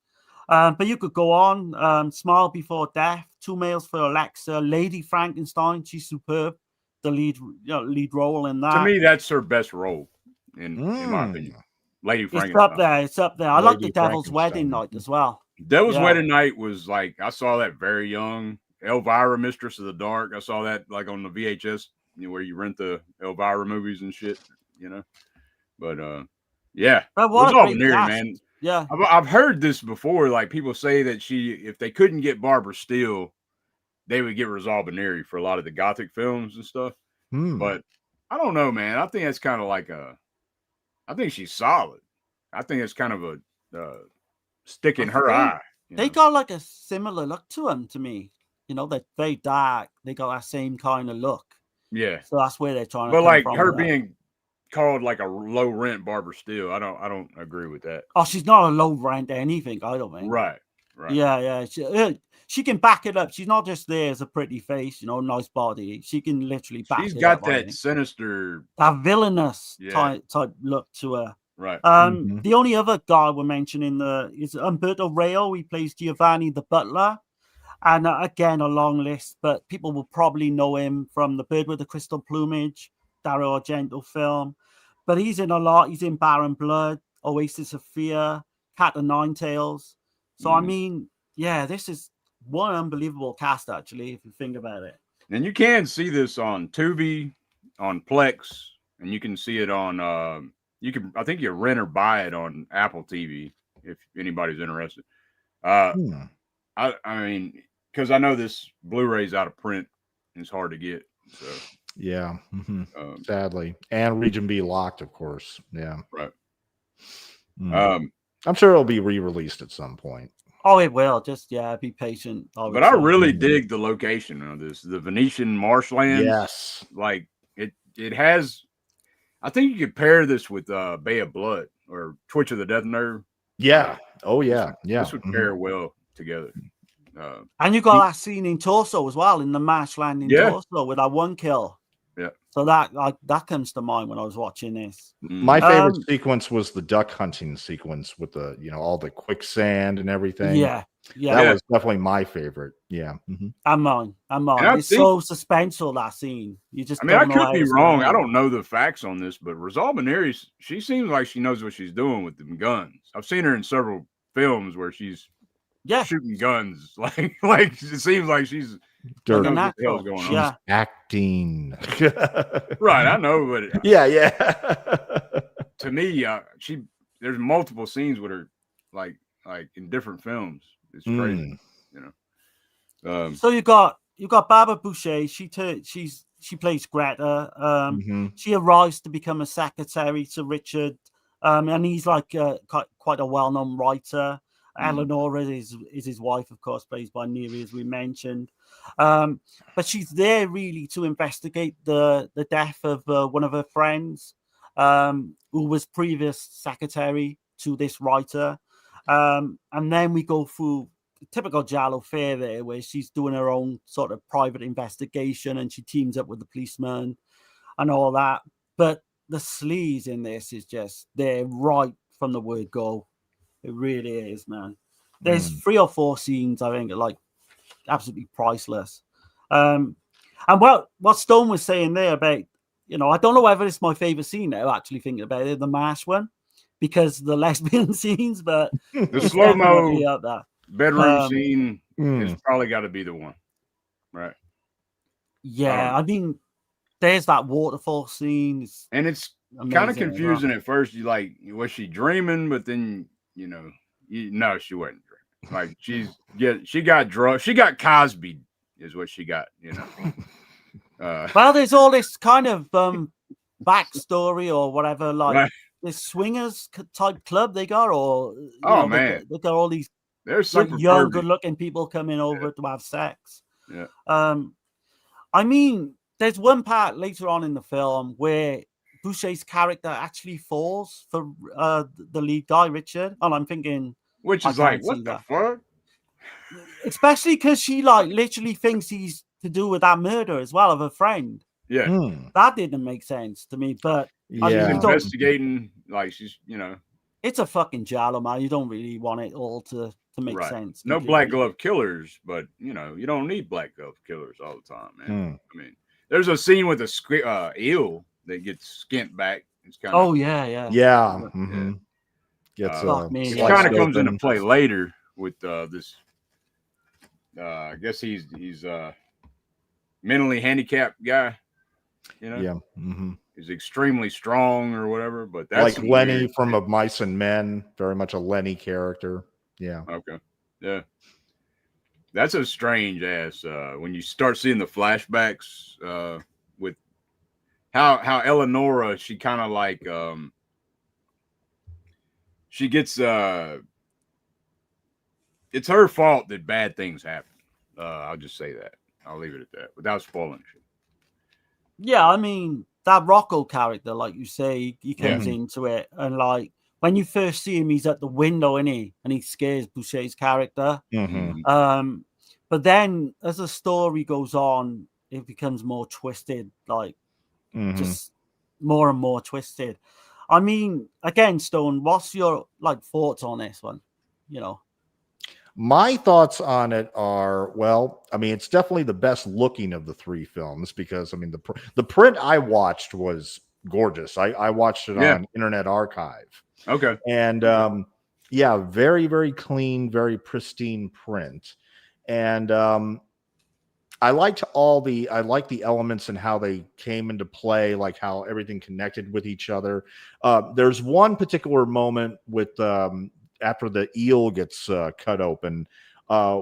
But you could go on. Smile Before Death, Two Males for Alexa, Lady Frankenstein. She's superb. The lead role in that. To me, that's her best role in my opinion. Lady Frankenstein. It's up there. I like The Devil's Wedding Night as well. Devil's Wedding Night was I saw that very young. Elvira, Mistress of the Dark. I saw that on the VHS. Where you rent the Elvira movies and shit, But yeah, Rosalba Neri, man. Yeah, I've heard this before. Like people say that if they couldn't get Barbara Steele, they would get Rosalba Neri for a lot of the Gothic films and stuff. But I don't know, man. I think that's kind of I think she's solid. I think it's kind of a stick in her eye. They got a similar look to them to me. They're very dark. They got that same kind of look. Yeah. So that's where they're trying to. But her being called a low rent Barbara Steele, I don't agree with that. Oh, she's not a low rent anything. I don't think. Right. Yeah. She can back it up. She's not just there as a pretty face, nice body. She can literally back it up. She's got that sinister, that villainous type look to her. Right. The only other guy we're mentioning is Umberto Rayo. He plays Giovanni the butler. And again, a long list, but people will probably know him from The Bird with the Crystal Plumage, Dario Argento film. But he's in a lot. He's in Baron Blood, Oasis of Fear, Cat o' Nine Tails. So, I mean, this is one unbelievable cast, actually, if you think about it. And you can see this on Tubi, on Plex, and you can see it on, I think you rent or buy it on Apple TV if anybody's interested. I mean, because I know this Blu-ray's out of print and it's hard to get. So yeah, sadly, and Region B locked, of course. Yeah, right. I'm sure it'll be re-released at some point. Oh, it will. Just be patient. But I really dig the location of this, the Venetian marshlands. Yes, it has. I think you could pair this with Bay of Blood or Twitch of the Death Nerve. Yeah. Oh yeah. This would pair well together. And you got that scene in Torso as well, in the marshland in Torso with that one kill. So that comes to mind when I was watching this. My favorite sequence was the duck hunting sequence with the all the quicksand and everything. Yeah. That was definitely my favorite. Yeah. And mine. It's so suspenseful, that scene. You just I could be wrong. I don't know the facts on this, but Rosalba Neary, she seems like she knows what she's doing with them guns. I've seen her in several films where she's shooting guns. Like it seems like she's knows what the hell's going on. She's acting. Right, I know, but yeah. To me, there's multiple scenes with her, like in different films. It's crazy, So you got Barbara Boucher. She plays Greta. She arrives to become a secretary to Richard, and he's like quite a well-known writer. Eleonora is his wife, of course, played by Neary, as we mentioned. But she's there really to investigate the death of one of her friends, who was previous secretary to this writer. And then we go through typical Giallo fare there, where she's doing her own sort of private investigation and she teams up with the policeman and all that. But the sleaze in this is just there right from the word go. It really is, man. There's 3 or 4 scenes I think are like absolutely priceless. And what Stone was saying there about, I don't know whether it's my favorite scene now, actually thinking about it, the MASH one, because the lesbian scenes, but the slow-mo bedroom scene is probably got to be the one, right? Yeah, I mean, there's that waterfall scene, and it's kind of confusing at first. You like, was she dreaming? But then no, she wasn't dreaming. Like she got drugged. She got Cosby, is what she got. Well, there's all this kind of backstory or whatever, like this swingers type club they got, or man, they got all these. They're super young, good-looking people coming over to have sex. Yeah. I mean, there's one part later on in the film where Boucher's character actually falls for the lead guy, Richard, and I'm thinking, which is like, what the fuck? Especially because she literally thinks he's to do with that murder as well of her friend. Yeah, that didn't make sense to me. But she's investigating, like she's it's a fucking Giallo, man. You don't really want it all to make sense. No black glove killers, but you don't need black glove killers all the time, man. I mean, there's a scene with a eel that gets skint back. It's kind of Gets it kind of comes into play later with this. I guess he's mentally handicapped guy. He's extremely strong or whatever, but that's like Lenny from Of Mice and Men, very much a Lenny character. Yeah. Okay. Yeah. That's a strange ass when you start seeing the flashbacks with how Eleonora, she kind of like she gets it's her fault that bad things happen. I'll just say that. I'll leave it at that without spoiling shit. Yeah, I mean, that Rocco character, like you say, he comes into it, and like when you first see him, he's at the window, and he scares Boucher's character. But then as the story goes on, it becomes more twisted, like just more and more twisted. I mean, again, Stone, what's your thoughts on this one? My thoughts on it are, well, I mean, it's definitely the best looking of the 3 films because, I mean, the print I watched was gorgeous. I watched it on Internet Archive. Okay. And very, very clean, very pristine print. And I liked the elements and how they came into play, like how everything connected with each other. There's one particular moment with after the eel gets cut open,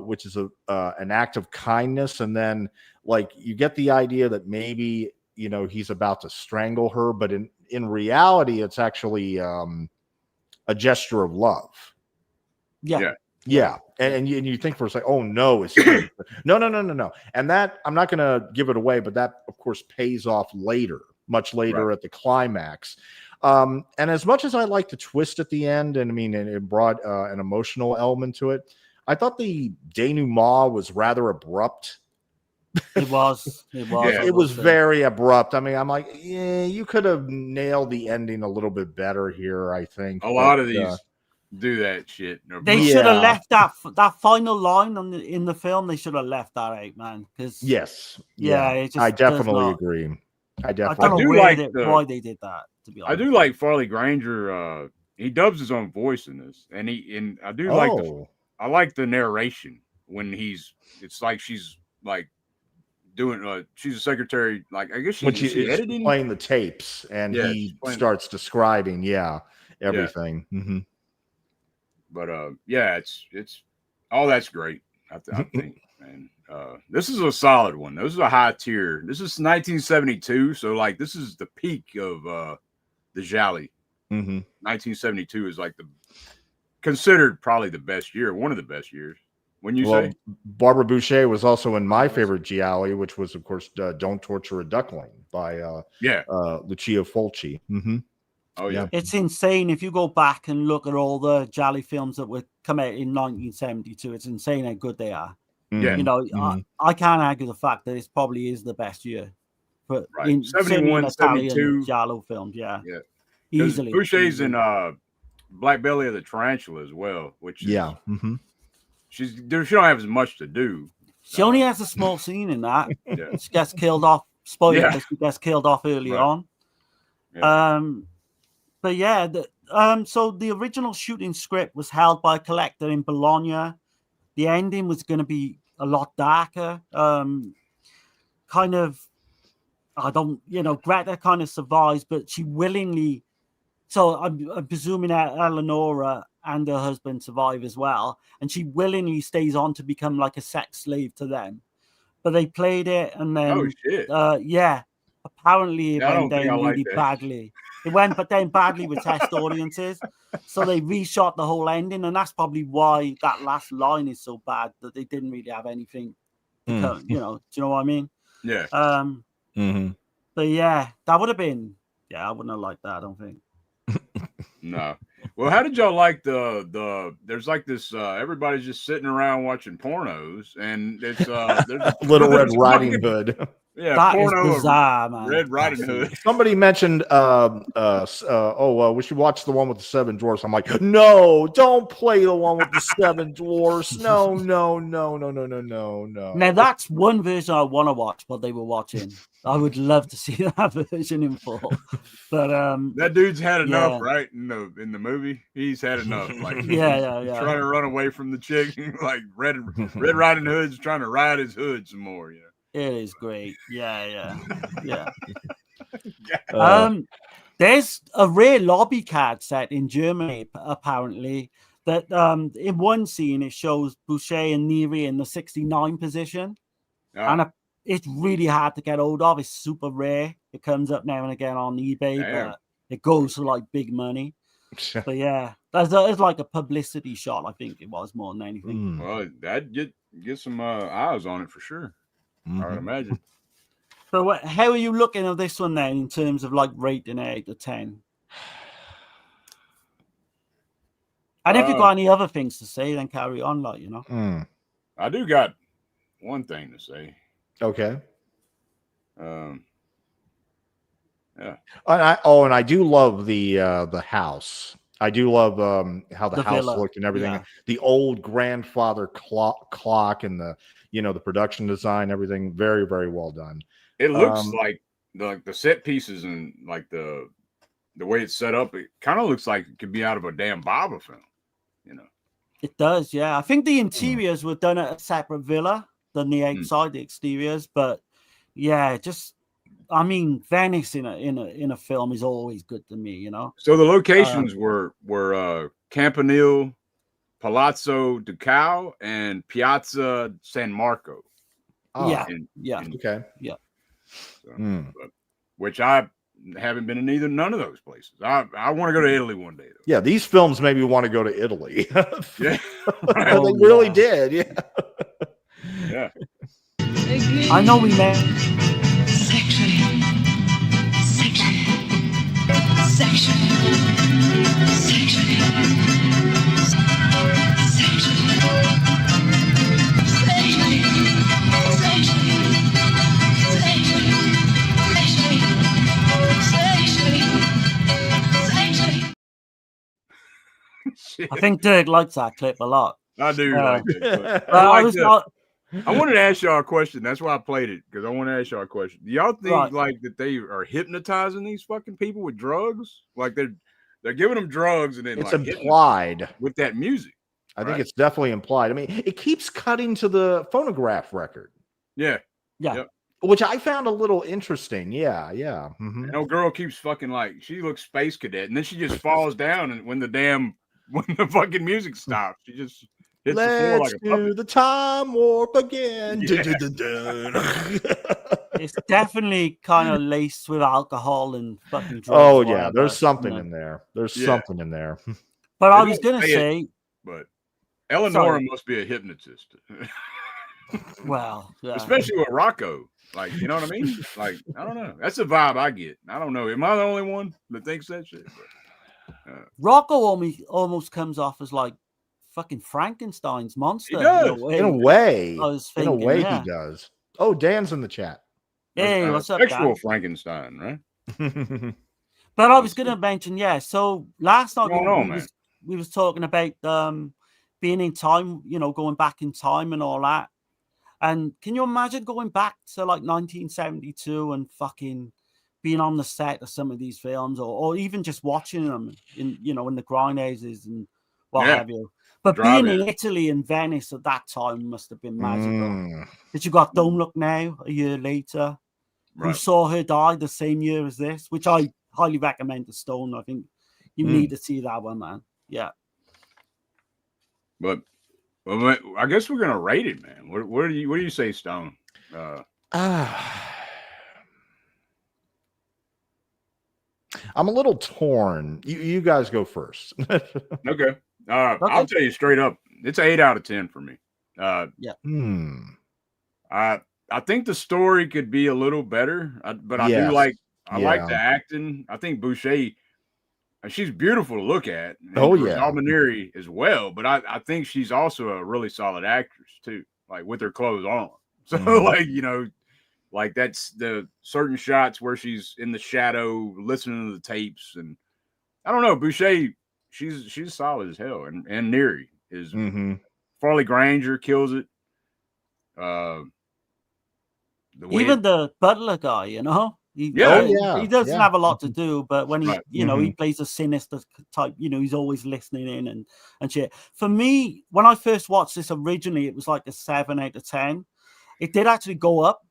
which is an act of kindness, and then like you get the idea that maybe he's about to strangle her, but in reality, it's actually a gesture of love. Yeah. And you think for a second, oh no, it's no. And that, I'm not going to give it away, but that of course pays off later, much later at the climax. And as much as I like the twist at the end, and I mean, it brought an emotional element to it, I thought the denouement was rather abrupt. It was. Yeah. It was very abrupt. I mean, I'm like, yeah, you could have nailed the ending a little bit better here, I think. A lot of these do that shit. They should have left that final line in the film. They should have left that out, man. Because I definitely agree. I don't know why they did that. To be honest, I do like Farley Granger. He dubs his own voice in this, and I do like the narration when it's like she's like doing. She's a secretary. Like I guess she's editing, playing the tapes, and he starts describing, everything. Yeah. Mm-hmm. But it's all that's great. I think, man. This is a solid one. This is a high tier. This is 1972, so like this is the peak of the Gialli. 1972 is like considered probably the best year, one of the best years. When you say Barbara Boucher was also in my favorite Gialli, which was of course "Don't Torture a Duckling" by Lucia Fulci. Mm-hmm. Oh yeah, it's insane if you go back and look at all the Gialli films that would come out in 1972. It's insane how good they are. Yeah, you know, I can't argue the fact that this probably is the best year. But in 71, 72 Giallo films, yeah, easily. Boucher's in Black Belly of the Tarantula as well, which is, she don't have as much to do. She only has a small scene in that. She gets killed off. Spoiler: she gets killed off early on. Yeah. But yeah, so the original shooting script was held by a collector in Bologna. The ending was going to be a lot darker. Kind of, Greta kind of survives, but she willingly. So I'm presuming that Eleonora and her husband survive as well, and she willingly stays on to become like a sex slave to them. But they played it, and then apparently it went down really badly. It went down badly with test audiences, so they reshot the whole ending, and that's probably why that last line is so bad, that they didn't really have anything. Do you know what I mean? Yeah. But yeah, that would have been. Yeah, I wouldn't have liked that. I don't think. No. Well, how did y'all like the? There's like this. Everybody's just sitting around watching pornos, and it's there's Little Red Riding Hood. Yeah, that is bizarre, man. Red Riding Hood. Somebody mentioned, we should watch the one with the 7 dwarfs. I'm like, no, don't play the one with the 7 dwarfs. No. Now that's one version I want to watch. What they were watching, I would love to see that version in full. But that dude's had enough, right? In the movie, he's had enough. Like, trying to run away from the chick, like Red Riding Hood's trying to ride his hood some more. It is great. Yeah. There's a rare lobby card set in Germany, apparently, that in one scene it shows Boucher and Neri in the 69 position. And it's really hard to get hold of. It's super rare. It comes up now and again on eBay, but it goes for like big money. But yeah, there's like a publicity shot, I think it was, more than anything. Well, that'd get some eyes on it for sure. I would imagine. So how are you looking at this one then in terms of like rating 8 to 10? And if you've got any other things to say, then carry on, I do got one thing to say. Okay. Yeah. And I do love the house. I do love how the house looked and everything. Yeah. The old grandfather clock and the production design, everything very, very well done. It looks like the set pieces and like the way it's set up, it kind of looks like it could be out of a damn Baba film, It does, yeah. I think the interiors were done at a separate villa than the outside, the exteriors, but yeah, Venice in a film is always good to me, So the locations were Campanile, Palazzo Ducao, and Piazza San Marco. Okay. Yeah. So, which I haven't been in none of those places. I want to go to Italy one day, though. Yeah, these films made me want to go to Italy. Yeah, right. They really did. Yeah. Yeah. I know we met. I think Dirk likes that clip a lot. I do like that clip. I wanted to ask y'all a question. That's why I played it, because I want to ask y'all a question. Do y'all think like that they are hypnotizing these fucking people with drugs? Like they're giving them drugs and then it's like implied with that music. I think it's definitely implied. I mean, it keeps cutting to the phonograph record. Yeah. Yep. Which I found a little interesting. Yeah. Mm-hmm. And old girl keeps fucking like, she looks space cadet, and then she just falls down, and when the fucking music stops, she just hits the floor like a puppet. Do the time warp again. Yeah. It's definitely kind of laced with alcohol and fucking drugs. Oh yeah, there's something in there. There's something in there. But I was gonna say, but Eleanor must be a hypnotist. Well, especially with Rocco. Like, you know what I mean? Like, I don't know. That's the vibe I get. I don't know. Am I the only one that thinks that shit? But, Rocco almost comes off as like fucking Frankenstein's monster. He does. In a way. I was thinking, he does. Oh, Dan's in the chat. Hey, what's up, sexual Dan? Frankenstein, right? But I was going to mention, so last night we was talking about being in time, going back in time and all that. And can you imagine going back to like 1972 and fucking being on the set of some of these films, or even just watching them in the grindhouses and what have you? But being in Italy and Venice at that time must have been magical. But you got Don't Look Now a year later, who saw her die the same year as this, which I highly recommend to Stone. I think you need to see that one, man. Yeah. But I guess we're gonna rate it, man. What do you say, Stone? I'm a little torn. You guys go first. Okay. I'll tell you straight up, it's an 8 out of 10 for me. I think the story could be a little better, but I do like the acting. I think Boucher, she's beautiful to look at. Almaneri as well, but I think she's also a really solid actress too, like with her clothes on. So like that's the certain shots where she's in the shadow listening to the tapes, and I don't know, Boucher, she's solid as hell, and Neri is Farley Granger kills it. Even the butler guy, he doesn't have a lot to do, but when he he plays a sinister type, he's always listening in and shit. For me, when I first watched this originally, it was like a 7 out of 10. It did actually go up.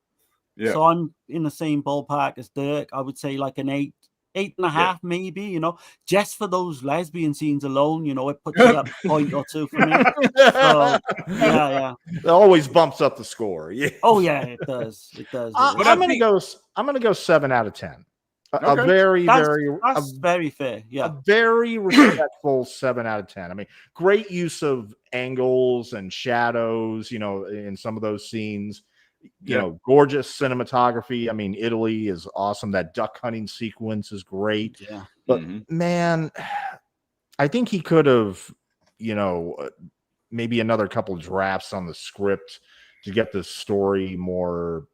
Yeah. So I'm in the same ballpark as Dirk. I would say like an 8.5, maybe, just for those lesbian scenes alone, it puts it up a point or two for me. So, yeah. It always bumps up the score. Yeah. Oh yeah, it does. It does. I'm gonna go 7 out of 10. A very fair. Yeah. A very respectful 7 out of 10. I mean, great use of angles and shadows, in some of those scenes. Gorgeous cinematography. I mean, Italy is awesome. That duck hunting sequence is great. Yeah. But man, I think he could have, maybe another couple drafts on the script to get the story more,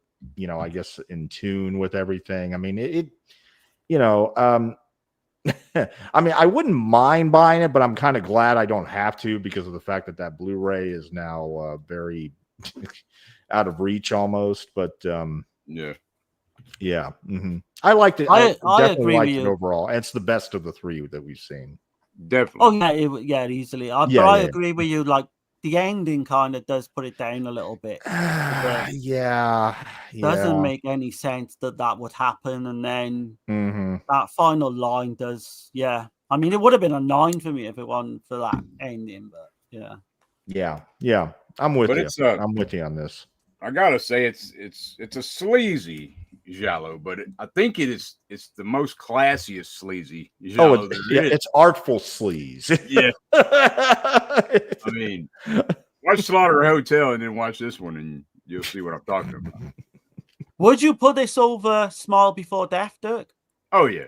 I guess in tune with everything. I mean, I mean, I wouldn't mind buying it, but I'm kind of glad I don't have to because of the fact that Blu-ray is now very out of reach almost. But I liked it. I definitely liked it overall. It's the best of the three that we've seen. Definitely. Oh yeah, easily. But I agree with you. Like the ending kind of does put it down a little bit. Doesn't make any sense that would happen, and then that final line does. Yeah, I mean, it would have been a 9 for me if it wasn't for that ending. But yeah. I'm with you. I'm with you on this. I gotta say, it's a sleazy giallo, but I think it's the most classiest sleazy giallo. It's artful sleaze. Yeah. I mean, watch Slaughter Hotel and then watch this one, and you'll see what I'm talking about. Would you put this over Smile Before Death, Dirk? Oh yeah.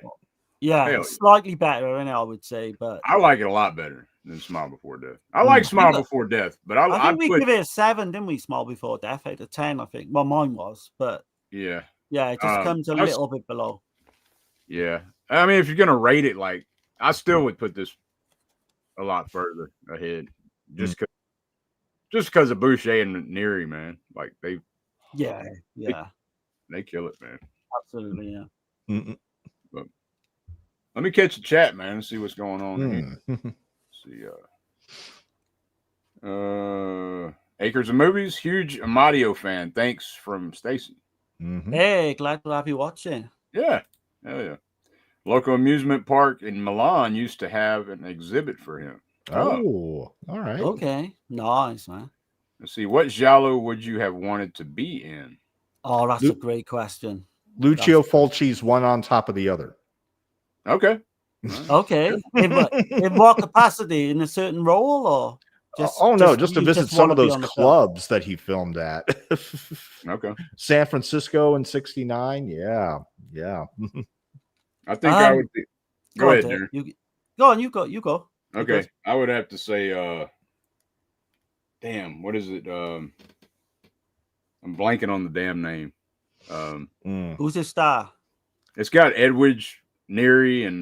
Yeah, slightly better, I would say, but I like it a lot better than Smile Before Death. I like Smile Before Death, but I think we give it a 7, didn't we? Smile Before Death out of 10, I think. Well, mine was, but yeah, it just comes a little bit below. Yeah, I mean, if you're gonna rate it, like I still would put this a lot further ahead, just because of Boucher and Neary, man. Like they kill it, man. Absolutely, yeah. But let me catch the chat, man, and see what's going on here. See, Acres of Movies, huge Amadio fan. Thanks from Stacy. Hey, glad to have you watching. Yeah, hell yeah. Local amusement park in Milan used to have an exhibit for him. Oh, all right. Okay, nice, man. Let's see. What giallo would you have wanted to be in? Oh, that's a great question. Lucio Fulci's one on top of the other. Okay. Okay. In what capacity? In a certain role or? Just to visit some of those clubs that he filmed at. Okay. San Francisco in '69. Yeah. I think I would be. Go ahead, Darren. You go. Okay. I would have to say, damn, what is it? I'm blanking on the damn name. Who's the star? It's got Edwidge, Neary, and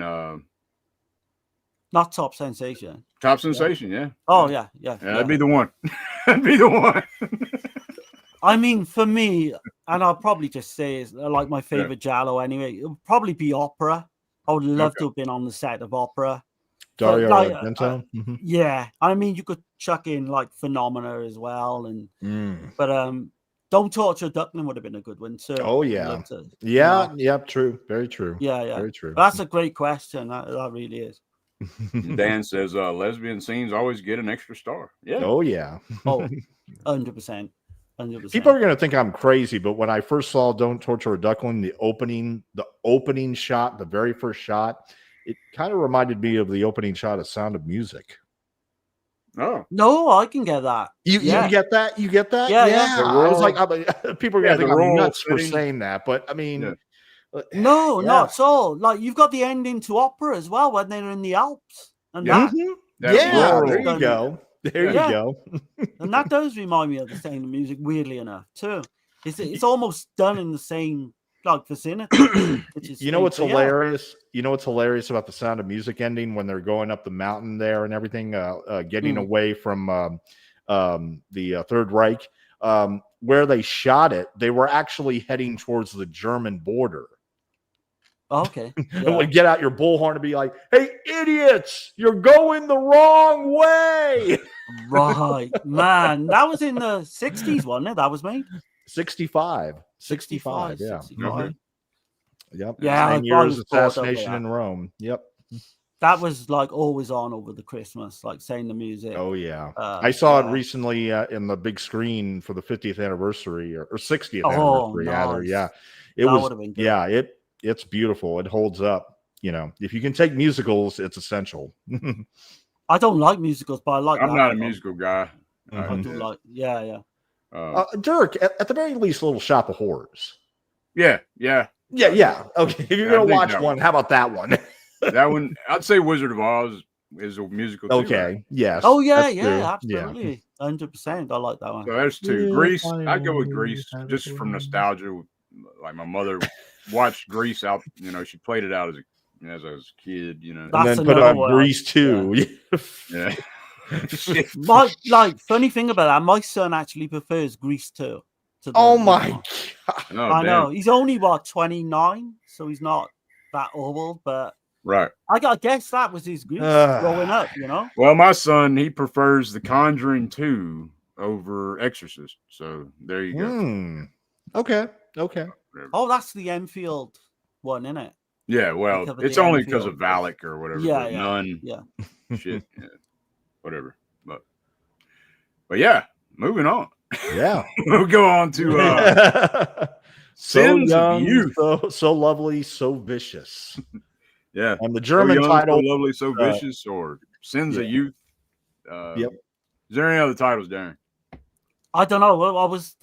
not Top Sensation. Top Sensation, yeah. Oh yeah. That'd be the one. That'd be the one. I mean, for me, and I'll probably just say it's like my favorite giallo anyway. It would probably be Opera. I would love to have been on the set of Opera. Dario Argento. Yeah, I mean, you could chuck in like Phenomena as well, but Don't Torture Duckling would have been a good one too. Oh yeah, true, very true. Yeah, very true. But that's a great question. That really is. Dan says lesbian scenes always get an extra star. Yeah. Oh yeah. 100%. People are going to think I'm crazy, but when I first saw Don't Torture a Duckling, the opening shot, the very first shot, it kind of reminded me of the opening shot of Sound of Music. Oh no, I can get that. You get that? You get that? Yeah. I was like, people are going to think I'm nuts for saying that, but I mean, no, not at all. Like you've got the ending to Opera as well when they're in the Alps, and there you go. There you go. And that does remind me of the Sound of Music, weirdly enough, too. It's almost done in the same vicinity. You know what's hilarious? You know what's hilarious about the Sound of Music ending when they're going up the mountain there and everything, getting away from the Third Reich, where they shot it, they were actually heading towards the German border. Okay. And would get out your bullhorn and be like, "Hey, idiots, you're going the wrong way." Right, man. That was in the 60s, wasn't it? That was made 65. Yeah. 65. Yep. Yeah. 9 years Assassination in Rome. Yep. That was like always on over the Christmas, like saying the music. Oh yeah. I saw it recently in the big screen for the 50th anniversary or 60th anniversary. Nice. Yeah. It would have been good. Yeah. It's beautiful. It holds up. You know, if you can take musicals, it's essential. I don't like musicals, but I like. I'm not a musical guy. I do like. Yeah. Dirk, at the very least, Little Shop of Horrors. Yeah. Okay, if you're gonna watch one, how about that one? That one, I'd say Wizard of Oz is a musical. Too, okay. Right? Yes. Oh yeah, absolutely, 100%. I like that one. So there's two. Grease. I'd go with Grease just from nostalgia. Like my mother watched Grease out. You know, she played it out as I was a kid. You know, and then put on Grease 2. Yeah. Funny thing about that, my son actually prefers Grease 2. Oh my god! I know he's only 29, so he's not that old, but right. I guess that was his Grease growing up, you know. Well, my son, he prefers The Conjuring 2 over Exorcist, so there you go. Okay. Oh, that's the Enfield one, isn't it? Yeah, well, it's only because of Valak or whatever. Yeah. None. Yeah. Shit. Yeah. Whatever. But yeah, moving on. Yeah. We'll go on to so young, Youth. So lovely, so vicious. Yeah. And the German title, So Lovely, So Vicious, or Sins of Youth. Yep. Is there any other titles, Darren? I don't know. What was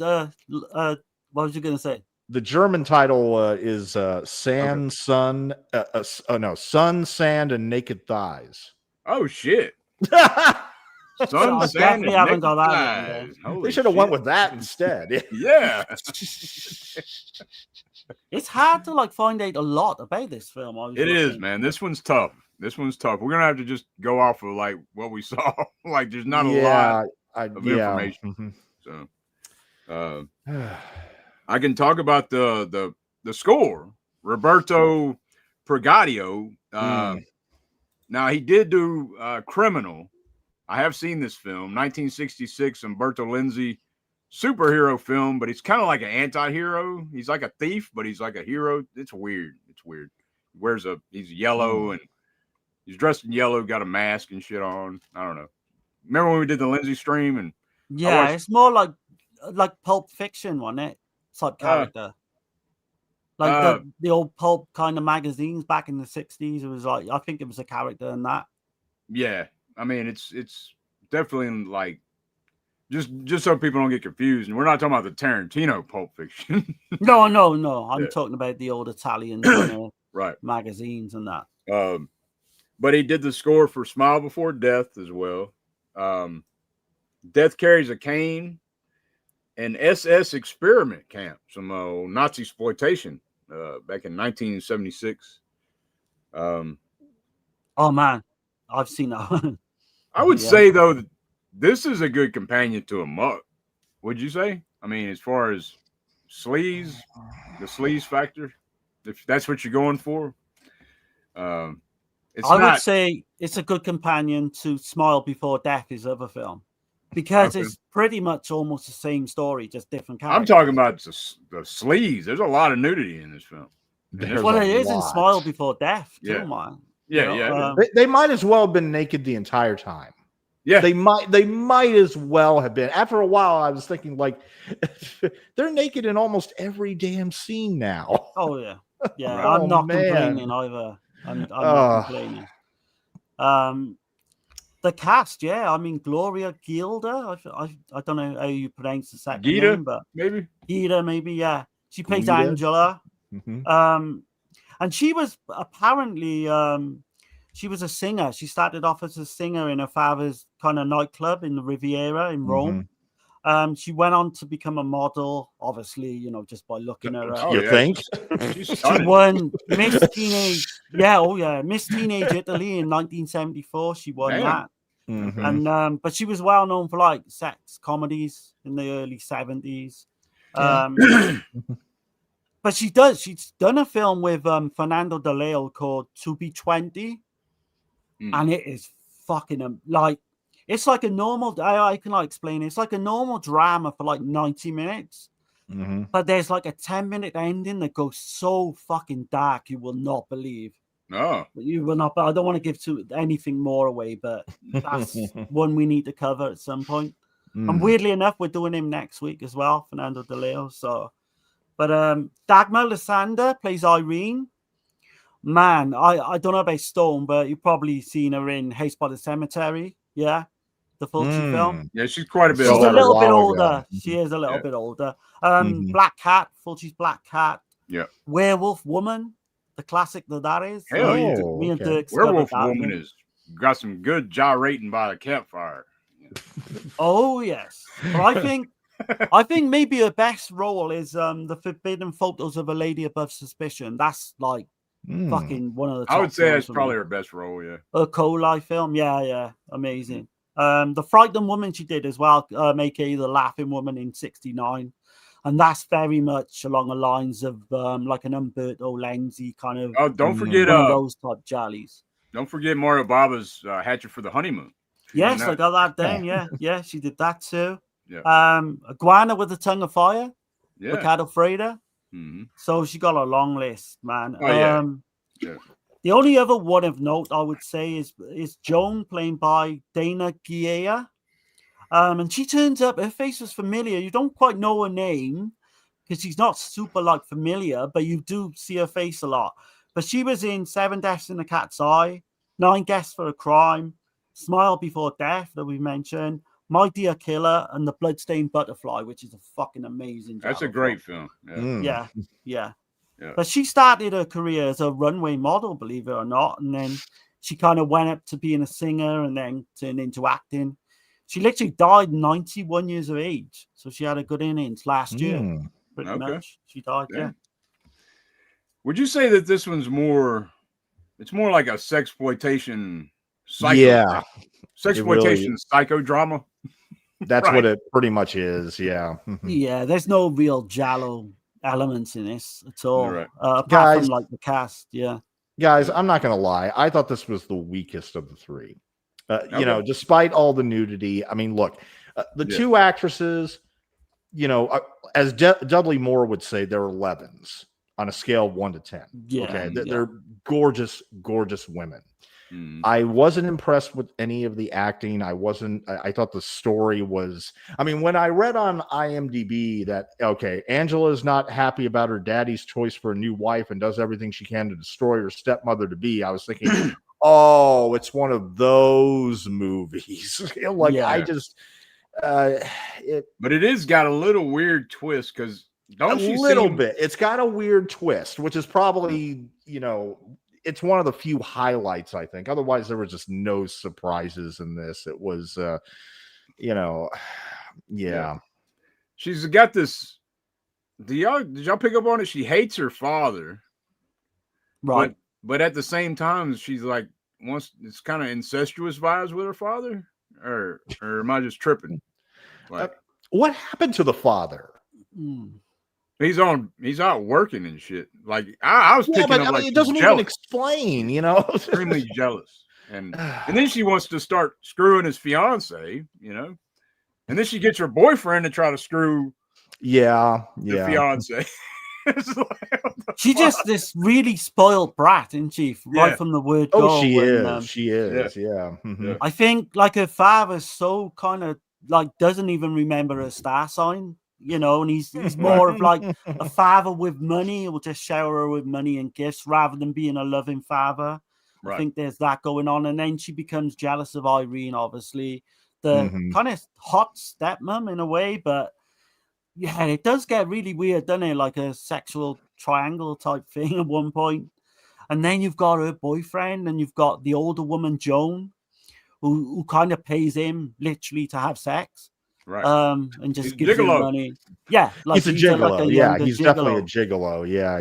you gonna say? The German title is Sun, Sand, and Naked Thighs. Oh shit. Sun, Sand, and Naked Thighs. They should have went with that instead. Yeah. It's hard to find out a lot about this film. It is, man. This one's tough. This one's tough. We're gonna have to just go off of like what we saw. Like, there's not a lot of information. So, I can talk about the score. Roberto Pregadio. Now he did do Criminal. I have seen this film, 1966, Umberto Lenzi superhero film, but he's kind of like an anti-hero. He's like a thief, but he's like a hero. It's weird. He's yellow and he's dressed in yellow, got a mask and shit on. I don't know. Remember when we did the Lenzi stream? And it's more like Pulp Fiction, wasn't it? Type character. Like the old pulp kind of magazines back in the 60s. It was like, I think it was a character in that. Yeah. I mean, it's definitely like, just so people don't get confused. And we're not talking about the Tarantino Pulp Fiction. No. I'm talking about the old Italian right magazines and that. But he did the score for Smile Before Death as well. Death Carries a Cane and SS Experiment Camp, some Nazi exploitation back in 1976. Oh man, I've seen that one. I would say though that this is a good companion to Amuck. Would you say? I mean, as far as sleaze, the sleaze factor, if that's what you're going for. I would say it's a good companion to Smile Before Death, his other film, because it's pretty much almost the same story, just different characters. I'm talking about the sleaze. There's a lot of nudity in this film. Well, it is in Smile Before Death, too, man. Yeah. They might as well have been naked the entire time. Yeah, they might as well have been. After a while, I was thinking, like, they're naked in almost every damn scene now. Oh yeah. I'm not complaining either. I'm not complaining. The cast, I mean, Gloria Gilda. I don't know how you pronounce the second name, but Gita, maybe. Yeah, she plays Angela. And she was apparently she was a singer. She started off as a singer in her father's kind of nightclub in the Riviera in Rome. She went on to become a model, obviously, just by looking at her. You think? She won Miss Teenage, Miss Teenage Italy in 1974. She won that. And but she was well known for like sex comedies in the early 70s. But she's done a film with Fernando De Leo called To Be 20. And it is fucking like, it's like a normal, I can explain it. It's like a normal drama for like 90 minutes. But there's like a 10-minute ending that goes so fucking dark, you will not believe. No. You will not, but I don't want to give anything more away, but that's one we need to cover at some point. And weirdly enough, we're doing him next week as well, Fernando De Leo. So, but Dagmar Lysander plays Irene. Man, I don't know about Stone, but you've probably seen her in House by the Cemetery. Yeah, the Fulci film. Yeah, she's quite a bit older. She's a little bit older. She is a little bit older. Black Cat, Fulci's Black Cat. Yeah. Werewolf Woman, the classic that is. Hell yeah. Me and Dirk Werewolf Woman has got some good gyrating by the campfire. Oh yes, but I think maybe her best role is the Forbidden Photos of a Lady Above Suspicion. That's like fucking one of the top. I would say that's probably her best role, a Coli film, amazing. The Frightened Woman she did as well, aka The Laughing Woman in '69, and that's very much along the lines of like an Umberto Lenzi kind of. Oh, don't forget those type jollies. Don't forget Mario Bava's Hatchet for the Honeymoon. Yes, I got that down. Yeah, she did that too. Yeah. Iguana with the Tongue of Fire. Yeah. Ricardo Freda. So she got a long list, man. The only other one of note I would say is Joan, played by Dana Guia. And she turns up, her face was familiar. You don't quite know her name because she's not super like familiar, but you do see her face a lot. But she was in 7 Deaths in the Cat's Eye, 9 Guests for a Crime, Smile Before Death that we mentioned, My Dear Killer, and The Bloodstained Butterfly, which is a fucking amazing job. That's a great film. Yeah. But she started her career as a runway model, believe it or not. And then she kind of went up to being a singer and then turned into acting. She literally died 91 years of age. So she had a good innings last year. Pretty much. She died, Would you say that this one's more, it's more like a sexploitation psycho sexploitation psychodrama. That's what it pretty much is. Yeah. Yeah, there's no real Giallo elements in this at all. Right. Apart from like the cast. Yeah. Guys, I'm not going to lie. I thought this was the weakest of the three. You know, despite all the nudity. I mean, look, the two actresses, you know, as Dudley Moore would say, they're 11s on a scale of 1 to 10. Yeah. Okay. They're gorgeous, gorgeous women. I wasn't impressed with any of the acting. I thought the story was, I mean, when I read on IMDb that, okay, Angela's not happy about her daddy's choice for a new wife and does everything she can to destroy her stepmother to be, I was thinking, oh, it's one of those movies. Like, I just, but it is got a little weird twist because bit. It's got a weird twist, which is probably, you know, it's one of the few highlights, I think. Otherwise, there was just no surprises in this. It was, you know, yeah. She's got this. Did y'all pick up on it? She hates her father, right? But at the same time, she's like it's kind of incestuous vibes with her father, or am I just tripping? Like, what happened to the father? He's out working and shit. Like I was picking up, like, it doesn't even explain, you know. Extremely jealous, and then she wants to start screwing his fiance, you know, and then she gets her boyfriend to try to screw, the fiance. She just this really spoiled brat, isn't she? Right from the word go. Oh, she is. Yeah. I think like her father's so kind of like doesn't even remember her star sign. You know, and he's more of like a father with money. He will just shower her with money and gifts rather than being a loving father. Right. I think there's that going on. And then she becomes jealous of Irene, obviously. The kind of hot stepmom in a way. But yeah, it does get really weird, doesn't it? Like a sexual triangle type thing at one point. And then you've got her boyfriend and you've got the older woman, Joan, who kind of pays him literally to have sex. Right. And just gives him money. Yeah, like he's a gigolo. He's definitely a gigolo. Yeah.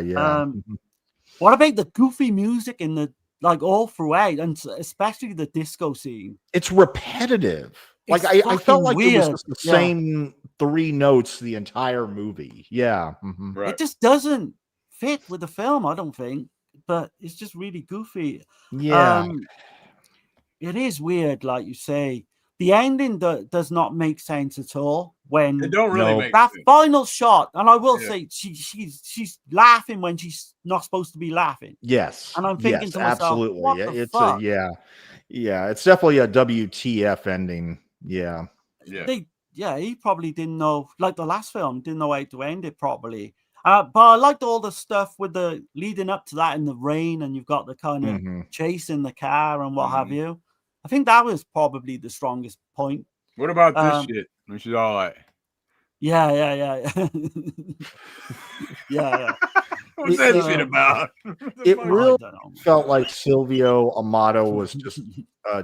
What about the goofy music in the all throughout, and especially the disco scene? It's repetitive. Like I felt like it was just the same 3 notes the entire movie. Yeah. Right. It just doesn't fit with the film, I don't think. But it's just really goofy. Yeah. It is weird, like you say. The ending does not make sense at all. When it don't really make that sense. Final shot, and I will say she's laughing when she's not supposed to be laughing. Yes, and I'm thinking to myself, absolutely. What the fuck? It's definitely a WTF ending. Yeah. He probably didn't know, like the last film, didn't know how to end it properly. But I liked all the stuff with the leading up to that in the rain, and you've got the kind of chasing the car and what have you. I think that was probably the strongest point. What about this shit? Which is all like, yeah. What's that shit about? It really felt like Silvio Amadio was just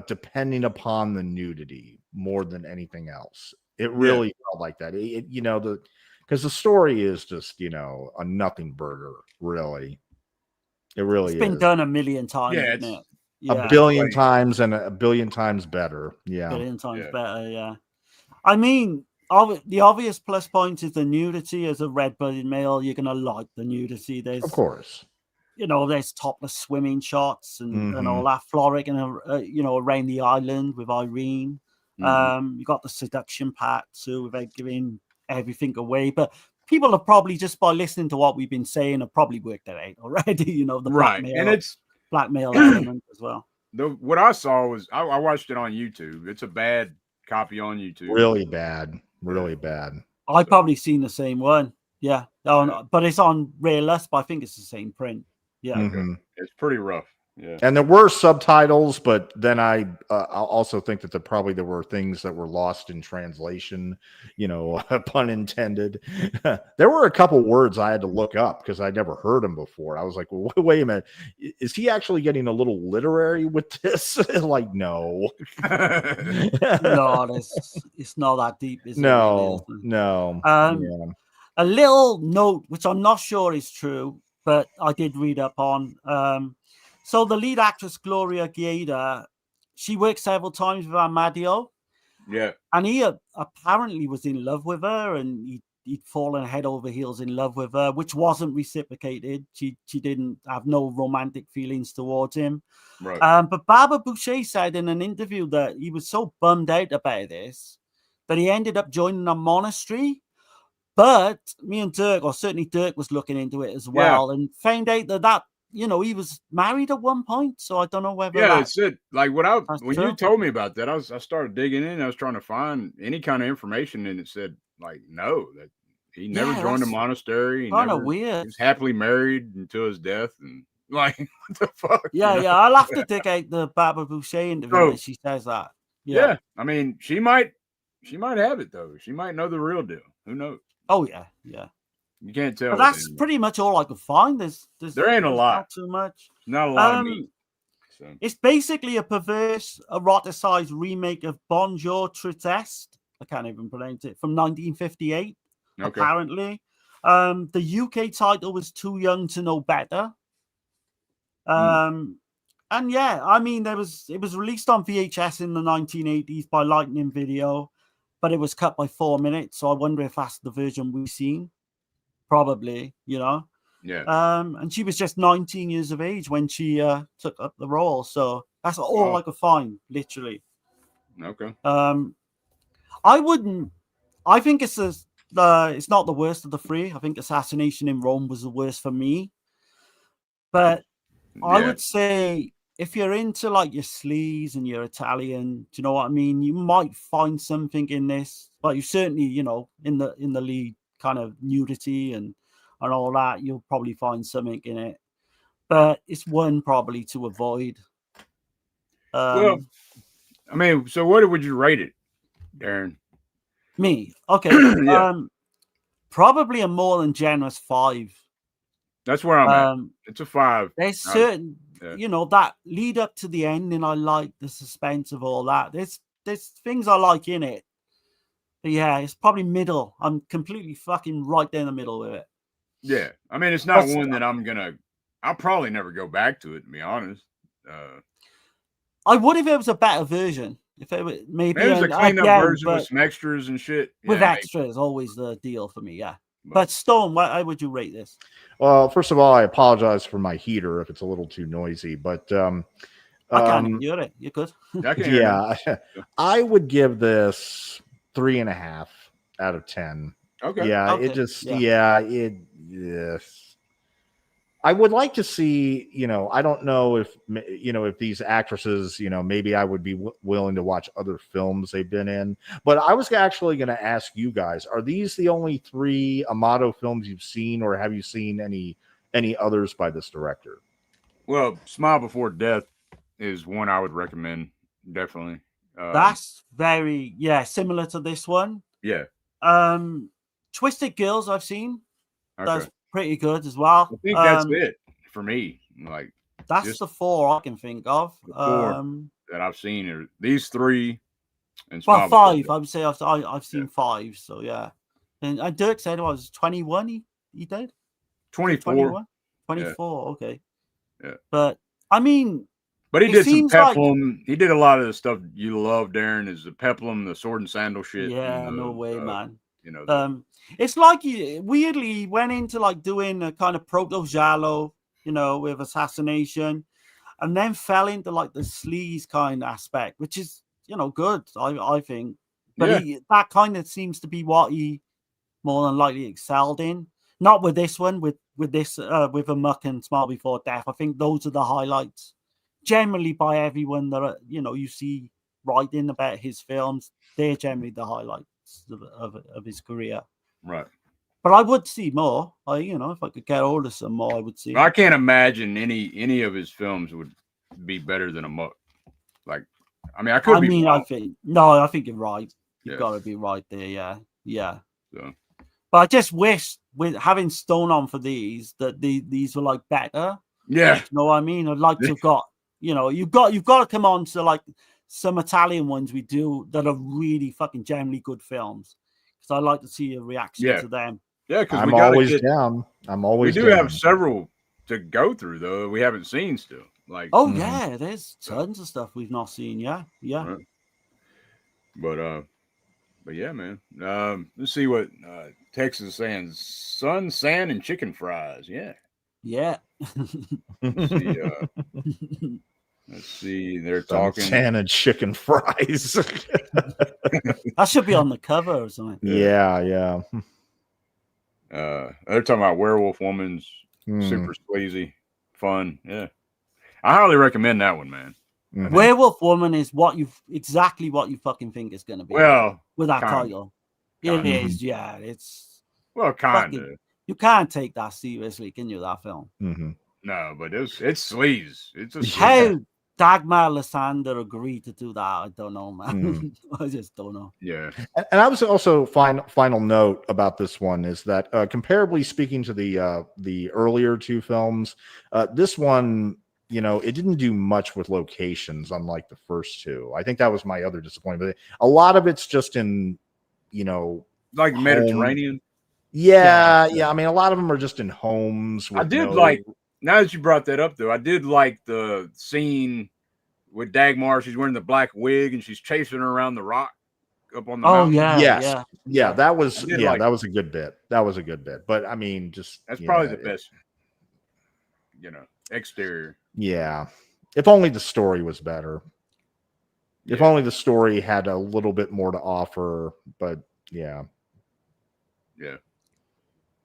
depending upon the nudity more than anything else. It really felt like that. Because the story is just, a nothing burger, really. It really is. It's been done a million times, isn't it? Yeah. A billion times and a billion times better. Yeah. A billion times better, yeah. I mean, the obvious plus point is the nudity. As a red-blooded male, you're going to like the nudity. There's, of course. There's topless swimming shots and all that floric and, around the island with Irene. You got the seduction part too without giving everything away. But people have probably, just by listening to what we've been saying, have probably worked it out already, the blackmail. And it's blackmail element as well. What I saw was I watched it on YouTube. It's a bad copy on YouTube. Really bad. I probably seen the same one. Yeah. But it's on Rare Lust, but I think it's the same print. Yeah. It's pretty rough. Yeah. And there were subtitles, but then I also think that there were things that were lost in translation, pun intended. There were a couple words I had to look up because I'd never heard them before. I was like, well, wait a minute. Is he actually getting a little literary with this? Like, no. No, it's not that deep. No. A little note, which I'm not sure is true, but I did read up on. So the lead actress, Gloria Gaynor, she worked several times with Amadio. Yeah. And he apparently was in love with her, and he'd fallen head over heels in love with her, which wasn't reciprocated. She didn't have no romantic feelings towards him. Right. But Barbara Boucher said in an interview that he was so bummed out about this that he ended up joining a monastery. But me and Dirk, or certainly Dirk, was looking into it as well, and found out that he was married at one point. So I don't know whether that's it. Like when true. you told me about that, I started digging in. I was trying to find any kind of information, and it said like no, that he never joined a monastery. He kind of weird. He was happily married until his death, and like what the fuck? Yeah, I'll have to dig out the Barbara Boucher interview where she says that. Yeah, I mean, she might have it though. She might know the real deal. Who knows? Oh yeah. You can't tell. But that's pretty much all I could find. There ain't a lot. Not too much. Not a lot of meat. So. It's basically a perverse, eroticized remake of Bonjour Tristesse. I can't even pronounce it. From 1958, apparently. The UK title was Too Young to Know Better. And yeah, I mean, it was released on VHS in the 1980s by Lightning Video, but it was cut by 4 minutes. So I wonder if that's the version we've seen. Probably, Yeah. And she was just 19 years of age when she took up the role. So that's all I could find, literally. Okay. I think it's not the worst of the three. I think Assassination in Rome was the worst for me. But I would say if you're into like your sleaze and you're Italian, do you know what I mean? You might find something in this. But you certainly, in the lead kind of nudity and all that, you'll probably find something in it. But it's one probably to avoid. Well, I mean, so what would you rate it, Darren? Me? Okay. Probably a more than generous 5. That's where I'm at. It's a 5. There's certain, that lead up to the end, and I like the suspense of all that. There's things I like in it. But yeah, it's probably middle. I'm completely fucking right down the middle with it. Yeah. I mean, it's not one that I'll probably never go back to it, to be honest. I would if it was a better version. If it was maybe a cleaned up version with some extras and shit. With extras, always the deal for me, yeah. But Stone, how would you rate this? Well, first of all, I apologize for my heater if it's a little too noisy, but I can't hear it. You could. Yeah. I would give this 3.5 out of 10. Okay. Yeah, okay. It just yes. I would like to see, I don't know if these actresses, maybe I would be willing to watch other films they've been in. But I was actually going to ask you guys, are these the only 3 Amato films you've seen, or have you seen any others by this director? Well, Smile Before Death is one I would recommend, definitely. That's very, similar to this one. Yeah. Twisted Girls I've seen. Okay. That's pretty good as well. I think that's it for me. Like that's the 4 I can think of. The 4 that I've seen are these 3. And 5. I would say I've seen 5. So yeah. And Dirk said it was 21. He did 24. 24. Yeah. Okay. Yeah. But I mean. But he did some peplum. He did a lot of the stuff you love, Darren, is the peplum, the sword and sandal shit. Yeah, no way, man. It's like he weirdly went into like doing a kind of proto-giallo, with Assassination, and then fell into like the sleaze kind of aspect, which is, good, I think. But that kind of seems to be what he more than likely excelled in. Not with this one, with Amuck and Smile Before Death. I think those are the highlights. Generally, by everyone that you see writing about his films, they're generally the highlights of his career. Right. But I would see more. If I could get hold of some more, I would see. I can't imagine any of his films would be better than Amuck. Like, I mean, I could be wrong. I think you're right. You've got to be right there. Yeah. So. But I just wish, with having Stone on for these, that these were like better. Yeah. You know what I mean? I'd like to have got, you've got to come on to like some Italian ones we do that are really fucking generally good films. Because I'd like to see a reaction to them. Yeah, because I'm always down. I'm always We do down. have several to go through, though, we haven't seen still. Like, oh yeah, there's tons of stuff we've not seen. Yeah. Right. But yeah, man. Let's see what Texas is saying. Sun, sand, and chicken fries. Yeah. Yeah. Let's see. Let's see. They're talking Santa chicken fries. That should be on the cover or something. Yeah. They're talking about Werewolf Woman's super sleazy, fun. Yeah, I highly recommend that one, man. Werewolf Woman is exactly what you fucking think it's going to be. Well, with that title, it is. Yeah, it's kind of. You can't take that seriously, can you? That film. No, but it's sleaze. It's a how Dagmar Lysander agreed to do that. I don't know, man. I just don't know. Yeah. And I was also final note about this one is that comparably speaking to the earlier two films, this one, you know, it didn't do much with locations, unlike the first two. I think that was my other disappointment. But a lot of it's just in, you know, like Mediterranean. Yeah. I mean, a lot of them are just in homes. I did like. Now that you brought that up, though, I did like the scene with Dagmar. She's wearing the black wig and she's chasing her around the rock up on the mountain. Yeah. That was that was a good bit. That was a good bit. But I mean, just that's probably the best, you know, exterior. Yeah. If only the story was better. Yeah. If only the story had a little bit more to offer. But yeah.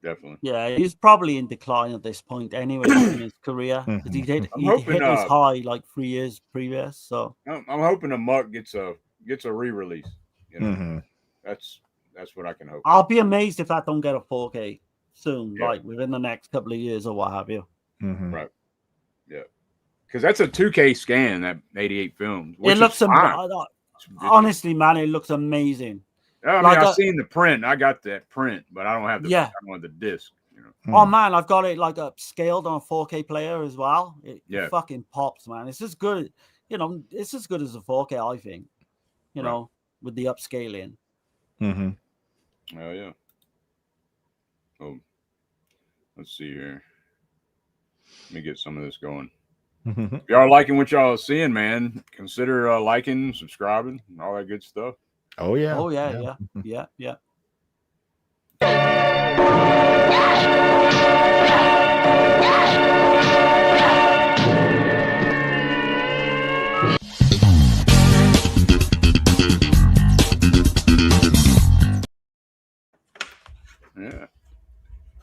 Definitely. Yeah, he's probably in decline at this point anyway in his career. He hit his high like 3 years previous. So I'm hoping Amuck gets a re-release. You know, that's what I can hope. I'll be amazed if that don't get a 4K soon, like within the next couple of years or what have you. Right. Yeah, because that's a 2K scan. That 88 films. It looks honestly, man, it looks amazing. I mean, I've seen the print. I got that print, but I don't have the I don't have the disc. You know. Oh man, I've got it like upscaled on a 4K player as well. It fucking pops, man. It's as good, you know. It's as good as a 4K, I think. You know, with the upscaling. Oh yeah. Oh, let's see here. Let me get some of this going. If y'all liking what y'all are seeing, man, consider liking, subscribing, and all that good stuff. Oh yeah. Oh yeah. Yeah.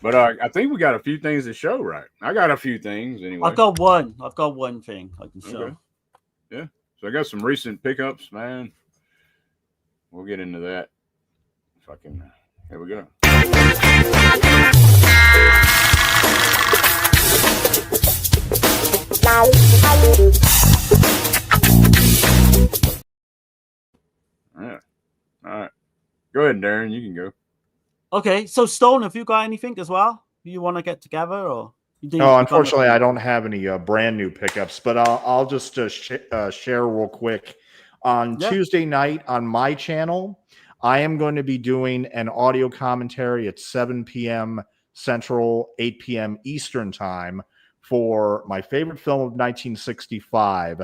But I think we got a few things to show, right? I got a few things anyway. I've got one thing I can show. Okay. Yeah. So I got some recent pickups, man. We'll get into that. Here we go. Yeah. All right. Go ahead, Darren. You can go. Okay. So, Stone, have you got anything as well? You want to get together, or? No, unfortunately, I don't have any brand new pickups, but I'll just share real quick. On Tuesday night on my channel, I am going to be doing an audio commentary at 7 p.m. Central, 8 p.m. Eastern time for my favorite film of 1965,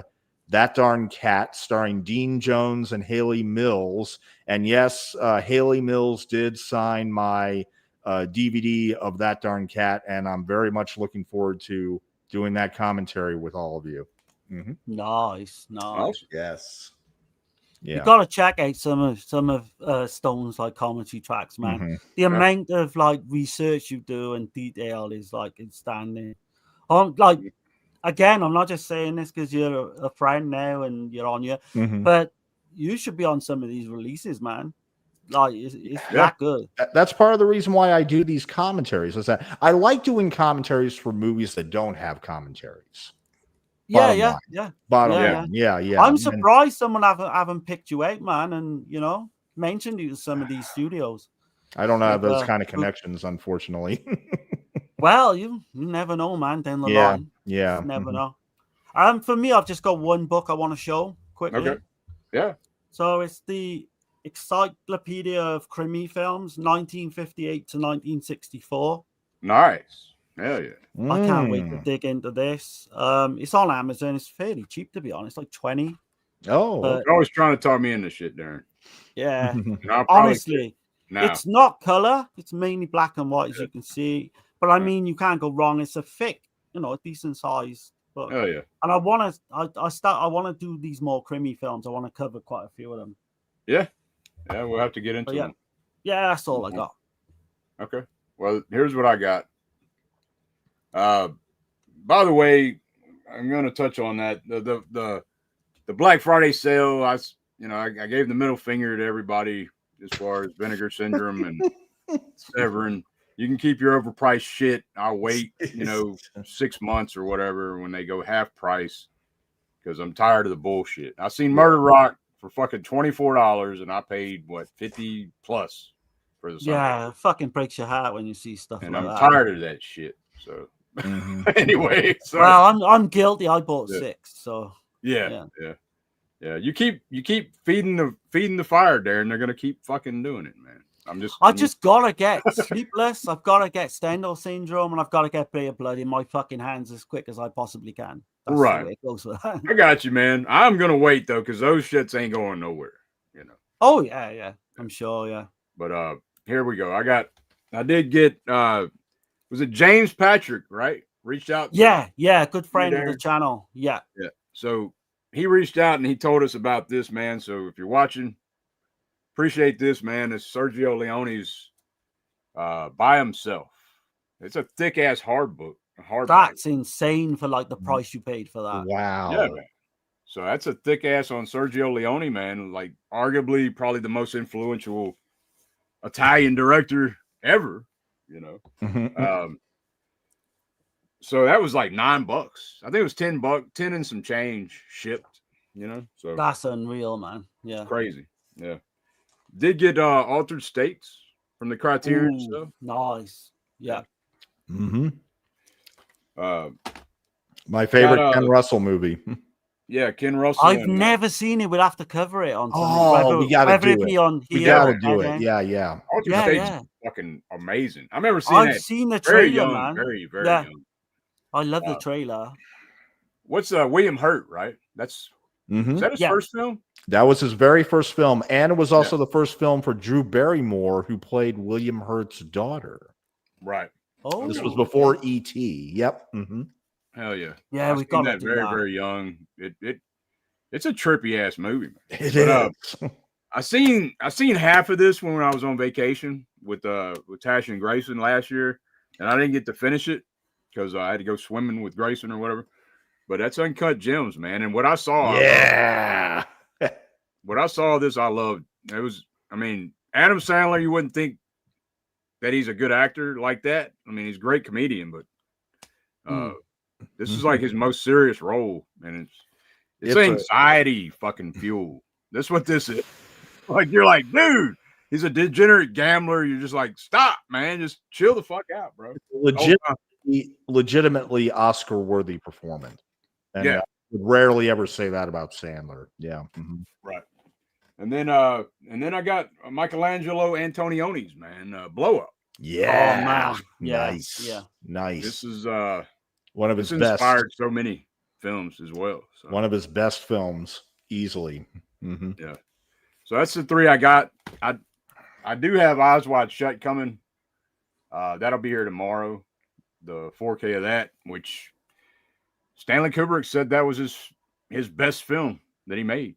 That Darn Cat, starring Dean Jones and Haley Mills. And yes, Haley Mills did sign my DVD of That Darn Cat, and I'm very much looking forward to doing that commentary with all of you. Nice. Yes. Yeah. You gotta check out some of Stone's like commentary tracks, man. The amount of like research you do and detail is like outstanding. Like again, I'm not just saying this because you're a friend now and you're on you, but you should be on some of these releases, man. Like it's that good. That's part of the reason why I do these commentaries. Is that I like doing commentaries for movies that don't have commentaries. Yeah. I'm surprised someone haven't picked you out, man, and you know mentioned you to some of these studios. I don't have those kind of connections, unfortunately. Well, you never know, man. Down the line, you never know. For me, I've just got one book I want to show quickly. Okay. Yeah. So it's the Encyclopedia of Krimi Films, 1958 to 1964. Nice. Hell yeah. I can't wait to dig into this. It's on Amazon. It's fairly cheap, to be honest, like 20. Oh, you're always trying to talk me into shit, Darren. Yeah. Honestly, it's not color. It's mainly black and white, as you can see. But I mean, you can't go wrong. It's a thick, a decent size. But, oh yeah. And I want to do these more Crimmy films. I want to cover quite a few of them. Yeah. Yeah, we'll have to get into them. Yeah, that's all I got. Okay. Well, here's what I got. By the way, I'm going to touch on that. The Black Friday sale, I gave the middle finger to everybody as far as Vinegar Syndrome and Severin. You can keep your overpriced shit. I'll wait, 6 months or whatever when they go half price because I'm tired of the bullshit. I seen Murder Rock for fucking $24 and I paid what, 50 plus for the Sunday. Yeah, it fucking breaks your heart when you see stuff and like I'm that. tired of that shit. So anyway, so well, I'm guilty. I bought 6, so yeah. You keep feeding the fire, Darren. They're gonna keep fucking doing it, man. I just gotta get Sleepless. I've got to get Stendhal syndrome, and I've got to get Bay of Blood in my fucking hands as quick as I possibly can. That's right. The way it goes with that. I got you, man. I'm gonna wait though, because those shits ain't going nowhere. Oh yeah. I'm sure, yeah. But here we go. I did get was it James Patrick, right? Reached out. Yeah, good friend of the channel. Yeah. So he reached out and he told us about this, man. So if you're watching, appreciate this, man. It's Sergio Leone's By Himself. It's a thick ass hardbook. That's insane for like the price you paid for that. Wow. Yeah, man. So that's a thick ass on Sergio Leone, man. Like arguably probably the most influential Italian director ever, So that was like $9. I think it was $10, 10 and some change shipped, So that's unreal, man. Yeah. Crazy. Yeah. Did get Altered States from the Criterion stuff. Nice. Yeah. Mm-hmm. My favorite Ken Russell movie. Yeah, Ken Russell. I've never seen it. We'd have to cover it on. We gotta do it. On we gotta do it. Yeah. Altered States is fucking amazing. I remember seeing I've seen the trailer, very young, man. Very, very young. I love the trailer. What's William Hurt, right? Is that his first film? That was his very first film, and it was also the first film for Drew Barrymore, who played William Hurt's daughter. Right. Oh, this was before E.T. Yep. Mm-hmm. Hell yeah. Yeah, we got that very, very young. It's a trippy ass movie, man. It is. I seen half of this when I was on vacation with Tasha and Grayson last year, and I didn't get to finish it because I had to go swimming with Grayson or whatever. But that's Uncut Gems, man. And what I saw, what I saw this, I loved. It was, Adam Sandler, you wouldn't think that he's a good actor like that. He's a great comedian, but this is like his most serious role, and it's anxiety fucking fuel. That's what this is. Like, you're like, dude, he's a degenerate gambler. You're just like, stop, man. Just chill the fuck out, bro. Legitimately Oscar-worthy performance. And I would rarely ever say that about Sandler. Yeah. Mm-hmm. Right. And then I got Michelangelo Antonioni's, man, Blow Up. Yeah. Oh, man. Nice. Yeah. Nice. This is one of his best. Inspired so many films as well. So. One of his best films, easily. Mm-hmm. Yeah. So that's the 3 I got. I do have Eyes Wide Shut coming. That'll be here tomorrow. The 4K of that, which Stanley Kubrick said that was his best film that he made.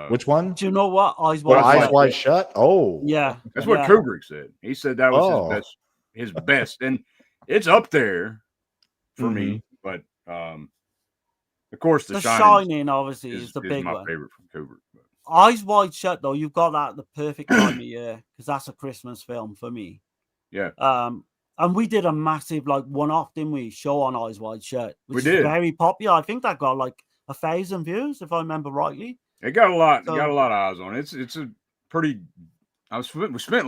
Which one? Do you know what? Eyes Wide Shut? Oh. Yeah. That's what Kubrick said. He said that was his best. And it's up there for me. But of course, The Shining obviously is the big my one. favorite from Kubrick. But. Eyes Wide Shut, though, you've got that at the perfect time of year because that's a Christmas film for me. Yeah. And we did a massive one-off, didn't we? Show on Eyes Wide Shut, which is very popular. I think that got 1,000 views, if I remember rightly. It got a lot. So, got a lot of eyes on it. It's a pretty. We spent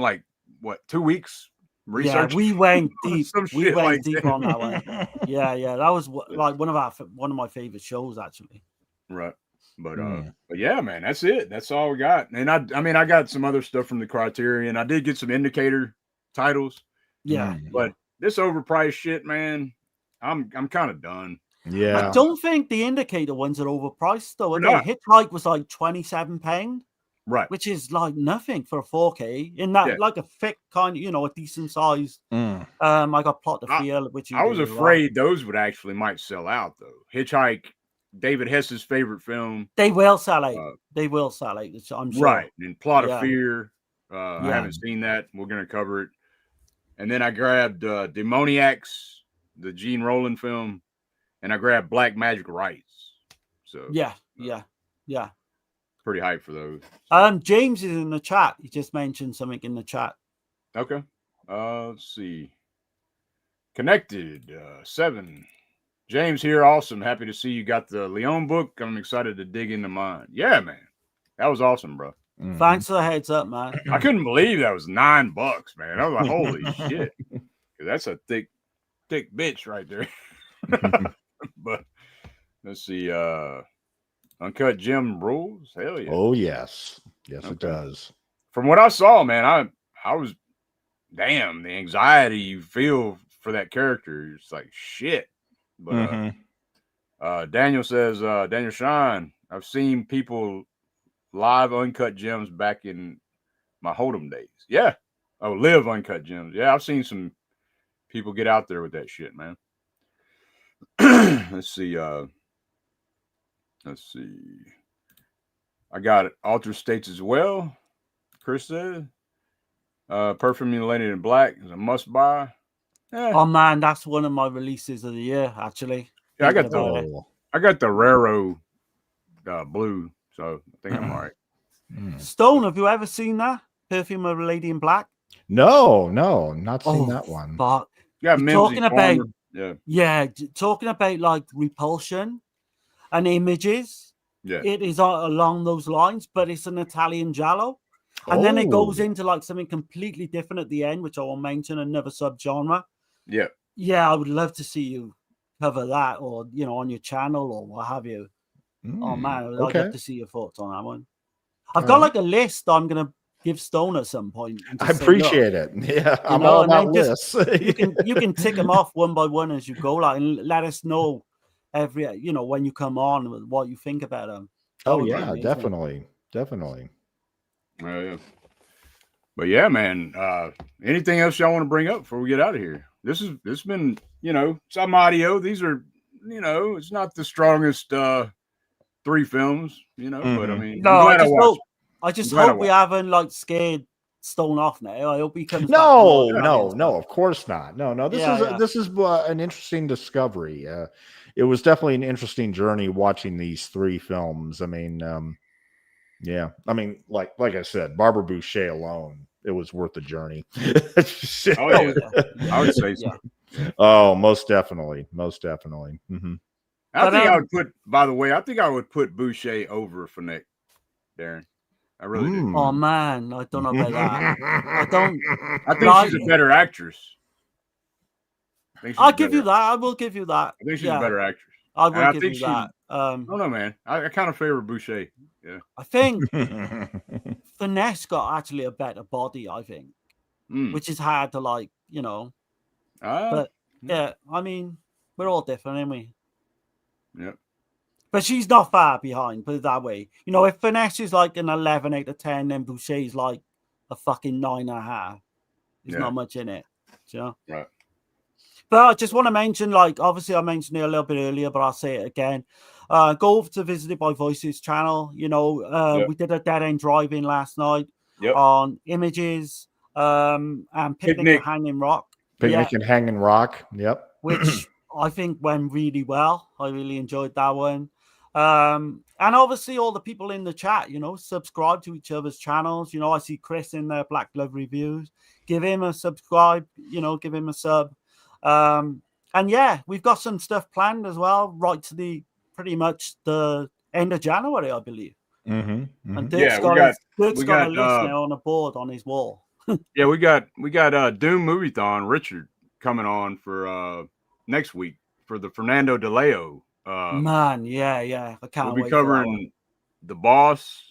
2 weeks researching. Yeah, we went deep. We went deep that. On that one. Yeah. That was one of my favorite shows, actually. Right. But yeah, man, that's it. That's all we got. And I got some other stuff from the Criterion. I did get some indicator titles. Yeah. But this overpriced shit, man. I'm kind of done. Yeah. I don't think the Indicator ones are overpriced though. Are Not. they? Hitchhike was like £27, right? Which is like nothing for a 4K in that like a thick kind of, a decent size. I got Plot to Fear, which I was afraid those would actually might sell out though. Hitchhike, David Hess's favorite film. They will sell out. They will sell out. I'm sure. Right. And Plot of Fear. I haven't seen that. We're gonna cover it. And then I grabbed Demoniacs, the Gene Roland film, and I grabbed Black Magic Rights. So yeah. Pretty hyped for those. James is in the chat. He just mentioned something in the chat. Okay. Let's see. Connected 7. James here. Awesome. Happy to see you got the Leon book. I'm excited to dig into mine. Yeah, man. That was awesome, bro. Thanks for the heads up, man. I couldn't believe that was $9, man. I was like, holy shit. That's a thick bitch right there. But let's see. Uncut Gem rules. Hell yeah. Oh yes. Yes, okay. It does. From what I saw, man, I was damn the anxiety you feel for that character. It's like shit. But Daniel says, Daniel Shine, I've seen people live Uncut Gems back in my Hold'em days. Yeah. Oh, live Uncut Gems. Yeah, I've seen some people get out there with that shit, man. Let's see. I got Altered States as well. Chris said. Perfume Mutilated in Black is a must buy. Oh man, that's one of my releases of the year, actually. Yeah, I got the Raro blue, so I think I'm all right. Stone, have you ever seen that? Perfume of a Lady in Black? No, not seen that one. But talking about talking about like repulsion and images. Yeah, it is along those lines, but it's an Italian giallo. And then it goes into like something completely different at the end, which I will mention, another subgenre. Yeah. Yeah, I would love to see you cover that, or on your channel or what have you. Oh man, I'd love to see your thoughts on that one. I've got like a list I'm gonna give Stone at some point. I appreciate it. Yeah, I'm all about lists. you can tick them off one by one as you go, like, and let us know every when you come on what you think about them. Oh yeah, definitely. Yeah. But yeah, man. Anything else y'all want to bring up before we get out of here? This has been, some audio. These are, it's not the strongest 3 films, but I mean, no, I just hope we haven't like scared Stone off now. I hope he comes. No, of course not. No. This is an interesting discovery. It was definitely an interesting journey watching these 3 films. I mean, yeah. I mean, like I said, Barbara Boucher alone, it was worth the journey. I would say so. Oh, most definitely. Mm-hmm. I would put. By the way, I think I would put Boucher over Finette, Darren. I really do. Oh man, I don't know about that. I think she's a better actress. I'll give you that. I will give you that. I think she's a better actress. I will give you that. I don't know, man. I kind of favor Boucher. Yeah. I think Finesse got actually a better body, I think, which is hard to like, but yeah, I mean, we're all different, aren't we? Yeah. But she's not far behind, put it that way. If Finesse is like an 11 out of 10, then Boucher's like a fucking 9.5. There's not much in it. Right. But I just want to mention, like, obviously I mentioned it a little bit earlier, but I'll say it again. Go over to Visited by Voices channel. We did a dead end drive-in last night on Images and Picnic and Hanging Rock. Picnic and Hanging Rock. Yep. Which I think went really well. I really enjoyed that one. And obviously all the people in the chat, subscribe to each other's channels. I see Chris in there, Black Glove Reviews. Give him a subscribe, give him a sub. And yeah, we've got some stuff planned as well, right to the pretty much the end of January, I believe. And Dirk's got a list now on a board on his wall. Yeah, we got Doom Movie-thon, Richard coming on for next week for the Fernando DeLeo. Man, yeah. I can't wait. We'll be covering The Boss,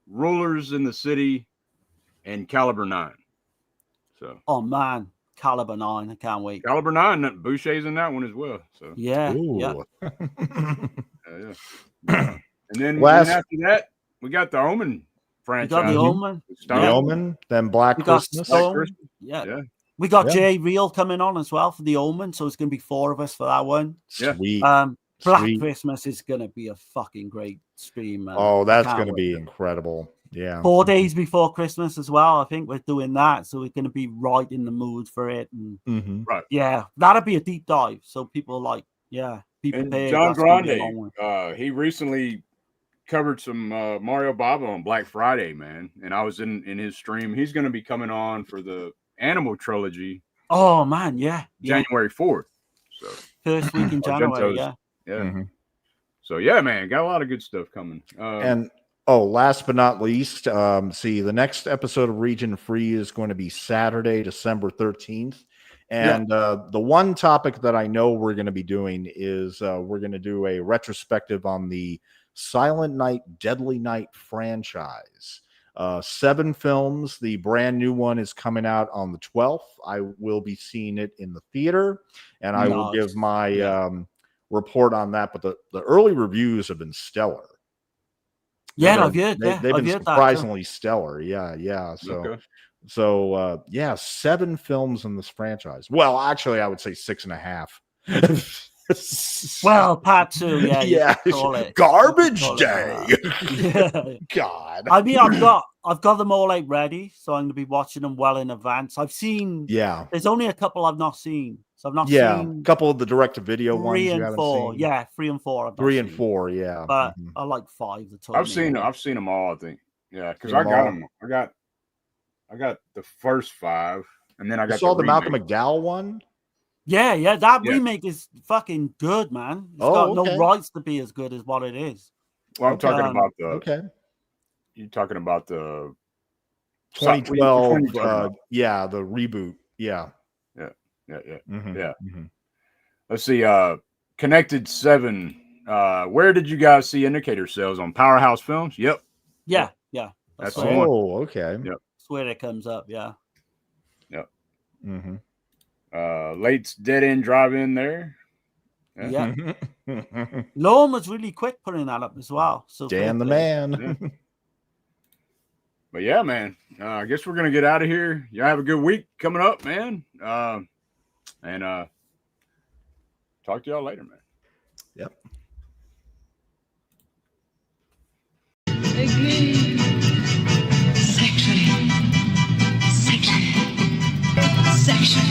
Rulers in the City, and Caliber 9. So. Oh man. Caliber 9. I can't wait. Caliber 9. Boucher's in that one as well. So yeah. And then after that, we got the Omen franchise. We got the Omen. The Omen. Then Black Christmas. Yeah. We got Jay Real coming on as well for the Omen, so it's going to be 4 of us for that one. Sweet. Black Christmas is going to be a fucking great stream, man. Oh, that's going to be incredible. Yeah. 4 days before Christmas as well. I think we're doing that, so we're going to be right in the mood for it. And right. Yeah, that'll be a deep dive. So people be prepared. And John Grande, he recently covered some Mario Bava on Black Friday, man. And I was in his stream. He's going to be coming on for the Animal Trilogy. Oh man, January 4th. So first week in January, So yeah, man, got a lot of good stuff coming. And last but not least, the next episode of Region Free is going to be Saturday, December 13th. And the one topic that I know we're going to be doing is we're going to do a retrospective on the Silent Night, Deadly Night franchise. 7 films. The brand new one is coming out on the 12th. I will be seeing it in the theater, and I will give my report on that. But the early reviews have been stellar. I've heard. They've been surprisingly stellar. Yeah. So 7 films in this franchise. Well, actually, I would say 6.5. Well, part 2, garbage day. God. I mean, I've got them all out ready, so I'm going to be watching them well in advance. I've seen. There's only a couple I've not seen, so I've not seen. A couple of the direct-to-video ones. 3 and 4. Yeah, 3 and 4. 3 and 4. Yeah, but I like 5. I've seen them all. I think. Yeah, because I got them. I got the first 5, and then I got the Malcolm McDowell one. Yeah, that remake is fucking good, man. It's got no rights to be as good as what it is. Well, I'm talking about the. You're talking about the 2012. The reboot. Yeah. Let's see. Connected 7. Where did you guys see indicator sales on Powerhouse Films? Yep. Yeah. That's the one. Oh, okay. Yep. That's where it comes up. Yeah. Yep. Late's Dead End Drive-In there. Yeah. Lorne was really quick putting that up as well. So Dan the man. Yeah. But yeah, man, I guess we're gonna get out of here. Y'all have a good week coming up, man. And talk to y'all later, man. Yep. Section.